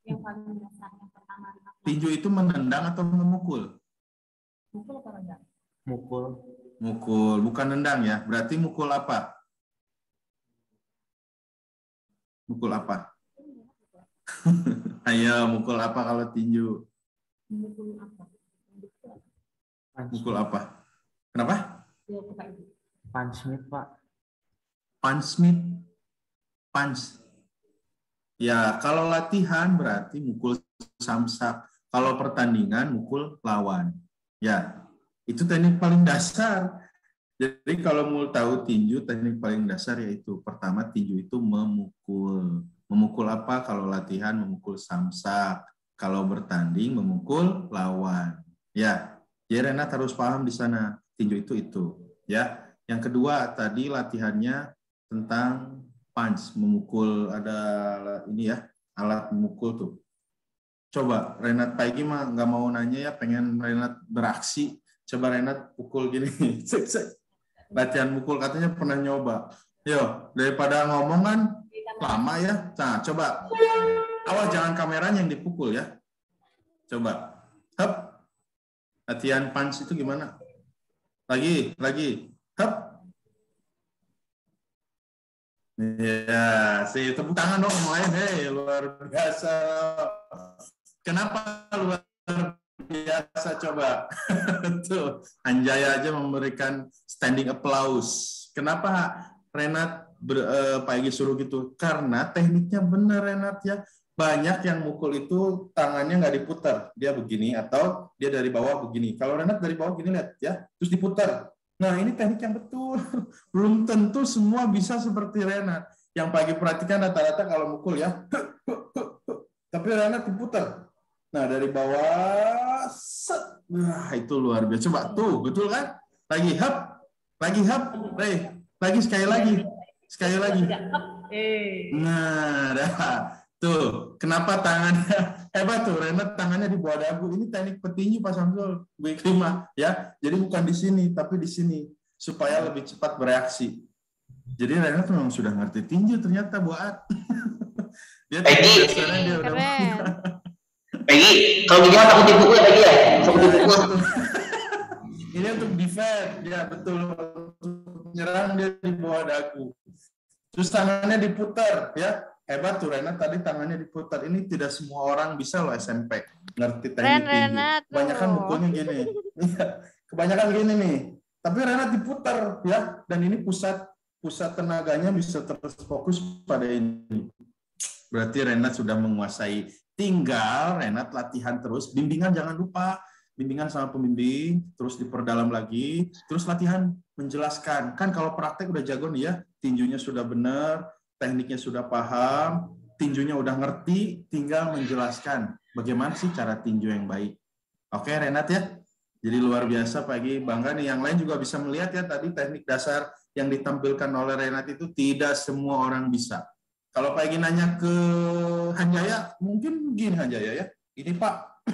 Yang paling dasar yang pertama. Tinju itu menendang atau memukul? Mukul atau nendang? Mukul, bukan nendang ya. Berarti mukul apa? Mukul apa? Ayo, mukul apa kalau tinju? Mukul apa? Kenapa? Punch, Pak. Punch. Ya, kalau latihan berarti mukul samsak. Kalau pertandingan mukul lawan. Ya, itu teknik paling dasar. Jadi kalau mau tahu tinju, teknik paling dasar yaitu pertama tinju itu memukul. Memukul apa? Kalau latihan memukul samsak. Kalau bertanding memukul lawan. Ya, jadi Renat harus paham di sana. Tinju itu. Ya, yang kedua tadi latihannya tentang punch, memukul, ada ini ya, alat memukul tuh. Coba Renat pagi mah nggak mau nanya ya, pengen Renat beraksi. Coba Renat pukul gini. Latihan pukul katanya pernah nyoba. Yo, daripada ngomong kan lama ya. Nah, coba. Awas jangan kameranya yang dipukul ya. Coba. Hap. Latihan punch itu gimana? Lagi. Hap. Ya, tepuk tangan dong yang lain. Hei, luar biasa. Kenapa luar biasa coba? Tuh, Anjaya aja memberikan standing applause. Kenapa Renat Pak Egy suruh gitu? Karena tekniknya benar Renat ya. Banyak yang mukul itu tangannya nggak diputar. Dia begini atau dia dari bawah begini. Kalau Renat dari bawah gini lihat ya, terus diputar. Nah, ini teknik yang betul. Belum tentu semua bisa seperti Renat. Yang Pak Egy perhatikan rata-rata kalau mukul ya. Tapi Renat diputar. Nah, dari bawah, set. Nah, itu luar biasa. Coba, tuh, betul kan? Lagi hap, Rey. Lagi, sekali lagi. Nah, dah. Tuh, kenapa tangannya, hebat tuh, Renat tangannya di bawah dagu. Ini teknik petinju Pak Samsul, W5, ya. Jadi bukan di sini, tapi di sini. Supaya lebih cepat bereaksi. Jadi Renat memang sudah ngerti tinju ternyata, buat. Dia udah Peggy, kalau gini takut dipukul ya Peggy ya? Takut dipukul. Ini untuk defend, ya betul. Untuk menyerang dia di bawah dagu. Terus tangannya diputar, ya. Hebat tuh Renat tadi tangannya diputar. Ini tidak semua orang bisa loh SMP. Ngerti teknik tinju. Kebanyakan mukulnya gini. Kebanyakan gini nih. Tapi Renat diputar, ya. Dan ini pusat tenaganya bisa terus fokus pada ini. Berarti Renat sudah menguasai. Tinggal Renat latihan terus, bimbingan jangan lupa, bimbingan sama pembimbing, terus diperdalam lagi, terus latihan menjelaskan. Kan kalau praktek udah jago nih ya, tinjunya sudah benar, tekniknya sudah paham, tinjunya udah ngerti, tinggal menjelaskan bagaimana sih cara tinju yang baik. Oke Renat ya, jadi luar biasa pagi, bangga nih, yang lain juga bisa melihat ya tadi teknik dasar yang ditampilkan oleh Renat itu tidak semua orang bisa. Kalau Pak Egy nanya ke Hanjaya, mungkin gini Hanjaya ya, ini Pak,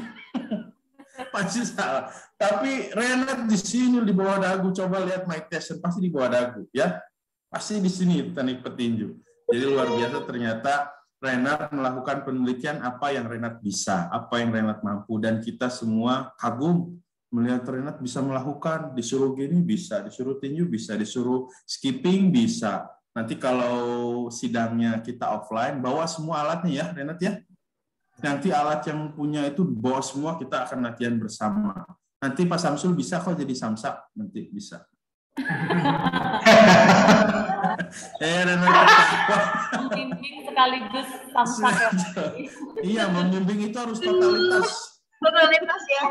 pasti salah. Tapi Renat di sini di bawah dagu, coba lihat Mike Tyson, pasti di bawah dagu ya, pasti di sini teknik petinju. Jadi luar biasa ternyata Renat melakukan penelitian apa yang Renat bisa, apa yang Renat mampu, dan kita semua kagum melihat Renat bisa melakukan, disuruh gini bisa, disuruh tinju bisa, disuruh skipping bisa. Nanti kalau sidangnya kita offline, bawa semua alatnya ya, Renat ya. Nanti alat yang punya itu bawa semua, kita akan latihan bersama. Nanti Pak Samsul bisa kok jadi samsak, nanti bisa. Membimbing sekaligus samsak ya. Iya, membimbing itu harus totalitas. Totalitas ya.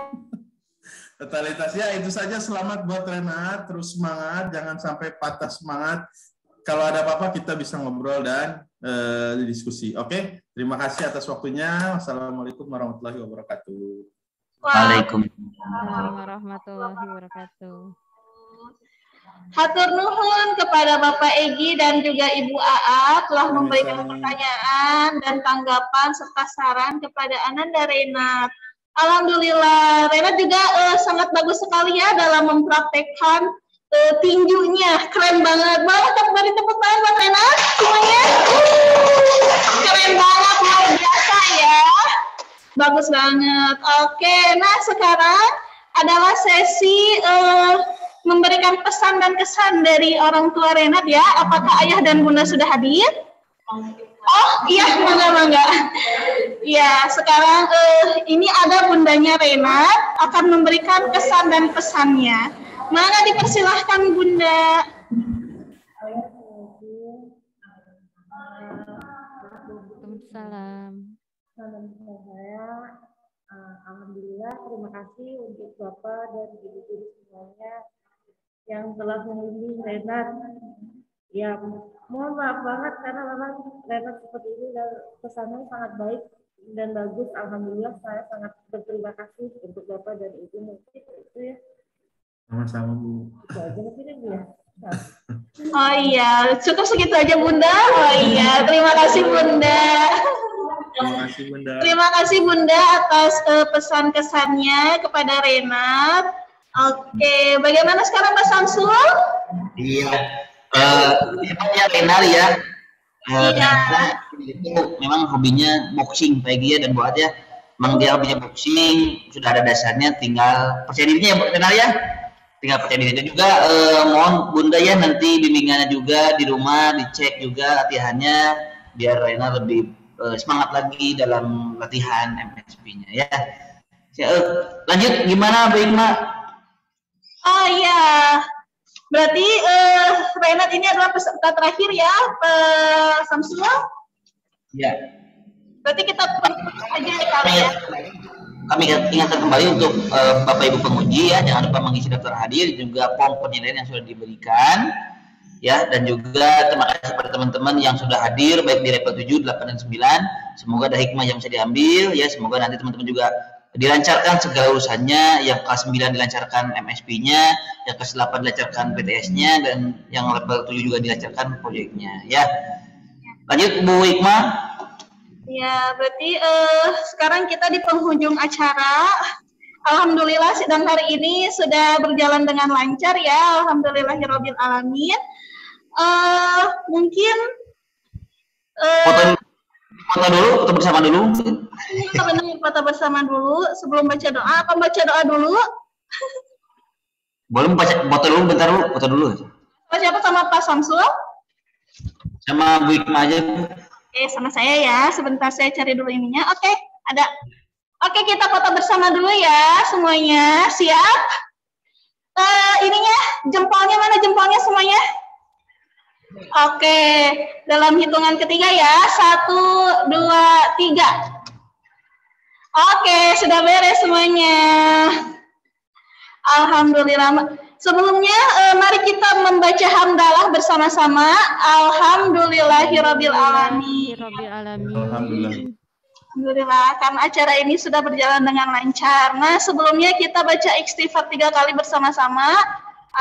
Totalitas ya, itu saja. Selamat buat Renat, terus semangat, jangan sampai patah semangat. Kalau ada apa-apa kita bisa ngobrol dan diskusi. Oke, terima kasih atas waktunya. Wassalamualaikum warahmatullahi wabarakatuh. Waalaikumsalam warahmatullahi wabarakatuh. Hatur nuhun kepada Bapak Egy dan juga Ibu AA telah memberikan pertanyaan dan tanggapan serta saran kepada Ananda Renat. Alhamdulillah, Renat juga sangat bagus sekali ya dalam mempraktekkan tinjunya. Keren banget. Boleh beri tepuk tangan buat Renat semuanya. Keren banget, luar biasa ya. Bagus banget. Oke, nah sekarang adalah sesi memberikan pesan dan kesan dari orang tua Renat ya. Apakah ayah dan bunda sudah hadir? Oh iya, mangga. Ya, sekarang ini ada bundanya Renat akan memberikan kesan dan pesannya. Mangga dipersilahkan bunda. Waalaikumsalam. Alhamdulillah, terima kasih untuk Bapak dan Ibu-ibu semuanya yang telah membimbing Renat. Ya, mohon maaf banget karena memang Renat seperti ini dan pesannya sangat baik dan bagus. Alhamdulillah, saya sangat berterima kasih untuk Bapak dan Ibu. Mungkin itu ya. Sama-sama Bu. Itu aja mungkin ya. Nah. Oh iya, cukup segitu aja Bunda. Oh iya, terima kasih Bunda. Terima kasih Bunda. Terima kasih Bunda atas pesan kesannya kepada Renat. Oke, bagaimana sekarang Pak Samsul? Iya. Ya Renar ya. Iya. Itu memang hobinya boxing Peggy ya dan Boat ya. Memang dia hobinya boxing, sudah ada dasarnya, tinggal percaya dirinya ya Renar ya. Tinggal percaya dirinya juga. Mohon Bunda ya nanti bimbingannya juga di rumah dicek juga latihannya biar Renar lebih semangat lagi dalam latihan MSP-nya ya. Lanjut gimana Bu Ikma? Oh iya, berarti Renat ini adalah peserta terakhir ya, Samsul? Ya. Berarti kita aja ya kali ya. Kami ingatkan kembali untuk Bapak Ibu penguji ya, jangan lupa mengisi daftar hadir juga form penilaian yang sudah diberikan ya, dan juga terima kasih pada teman-teman yang sudah hadir baik di level 7, 8 dan 9. Semoga ada hikmah yang bisa diambil ya, semoga nanti teman-teman juga dilancarkan segala urusannya, yang kelas 9 dilancarkan MSP-nya, yang kelas 8 dilancarkan PTS-nya, dan yang level 7 juga dilancarkan proyeknya ya. Lanjut Bu Hikmah. Ya, berarti sekarang kita di penghujung acara. Alhamdulillah sidang hari ini sudah berjalan dengan lancar ya. Alhamdulillahirabbil alamin. Mungkin foto dulu, foto bersama dulu. Kita benar foto bersama dulu sebelum baca doa. Apa baca doa dulu? Boleh baca foto dulu, bentar dulu, foto dulu. Siapa sama Pak Samsul? Sama Bu Hikmah aja. Oke, sama saya ya. Sebentar saya cari dulu ininya. Oke, ada. Oke, kita foto bersama dulu ya semuanya. Siap? Ininya jempolnya mana jempolnya semuanya? Oke, dalam hitungan ketiga ya. 1, 2, 3. Oke, sudah beres semuanya. Alhamdulillah. Sebelumnya, mari kita membaca hamdalah bersama-sama. Alhamdulillahirabbil alamin. Alhamdulillah, karena acara ini sudah berjalan dengan lancar. Nah, sebelumnya kita baca istighfar 3 kali bersama-sama.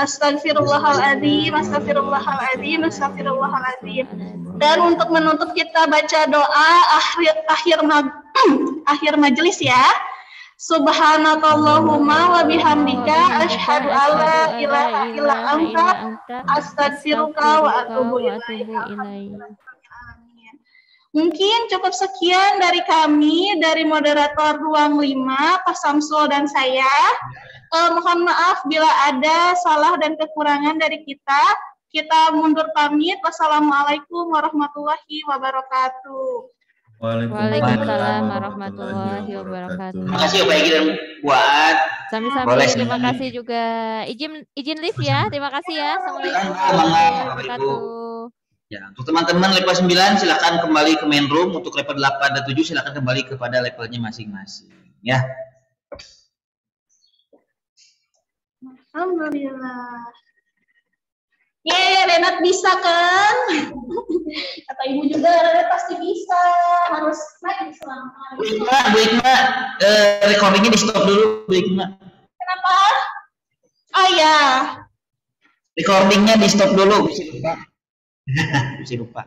Astagfirullahaladzim, astagfirullahaladzim, astagfirullahaladzim. Dan untuk menutup kita baca doa akhir majelis ya. Subhanakallahumma wa bihamdika asyhadu an la ilaha illa anta astaghfiruka wa atubu ilaik. Mungkin cukup sekian dari kami, dari moderator Ruang 5, Pak Samsul dan saya. Mohon maaf bila ada salah dan kekurangan dari kita. Kita mundur pamit. Wassalamualaikum warahmatullahi wabarakatuh. Waalaikumsalam warahmatullahi wabarakatuh. Terima kasih Pak Egy dan Buat. Sami-sami, terima kasih juga. Izin live ya. Terima kasih ya. Assalamualaikum warahmatullahi wabarakatuh. Ya, untuk teman-teman level 9 silakan kembali ke main room. Untuk level 8 dan 7 silakan kembali kepada levelnya masing-masing. Ya. Alhamdulillah. Renat bisa kan? Kata ibu juga Renat pasti bisa. Harus naik selama. Bu Hikmah, recordingnya di stop dulu Bu Hikmah. Kenapa? Oh ya. Recordingnya di stop dulu. Bisa lupa.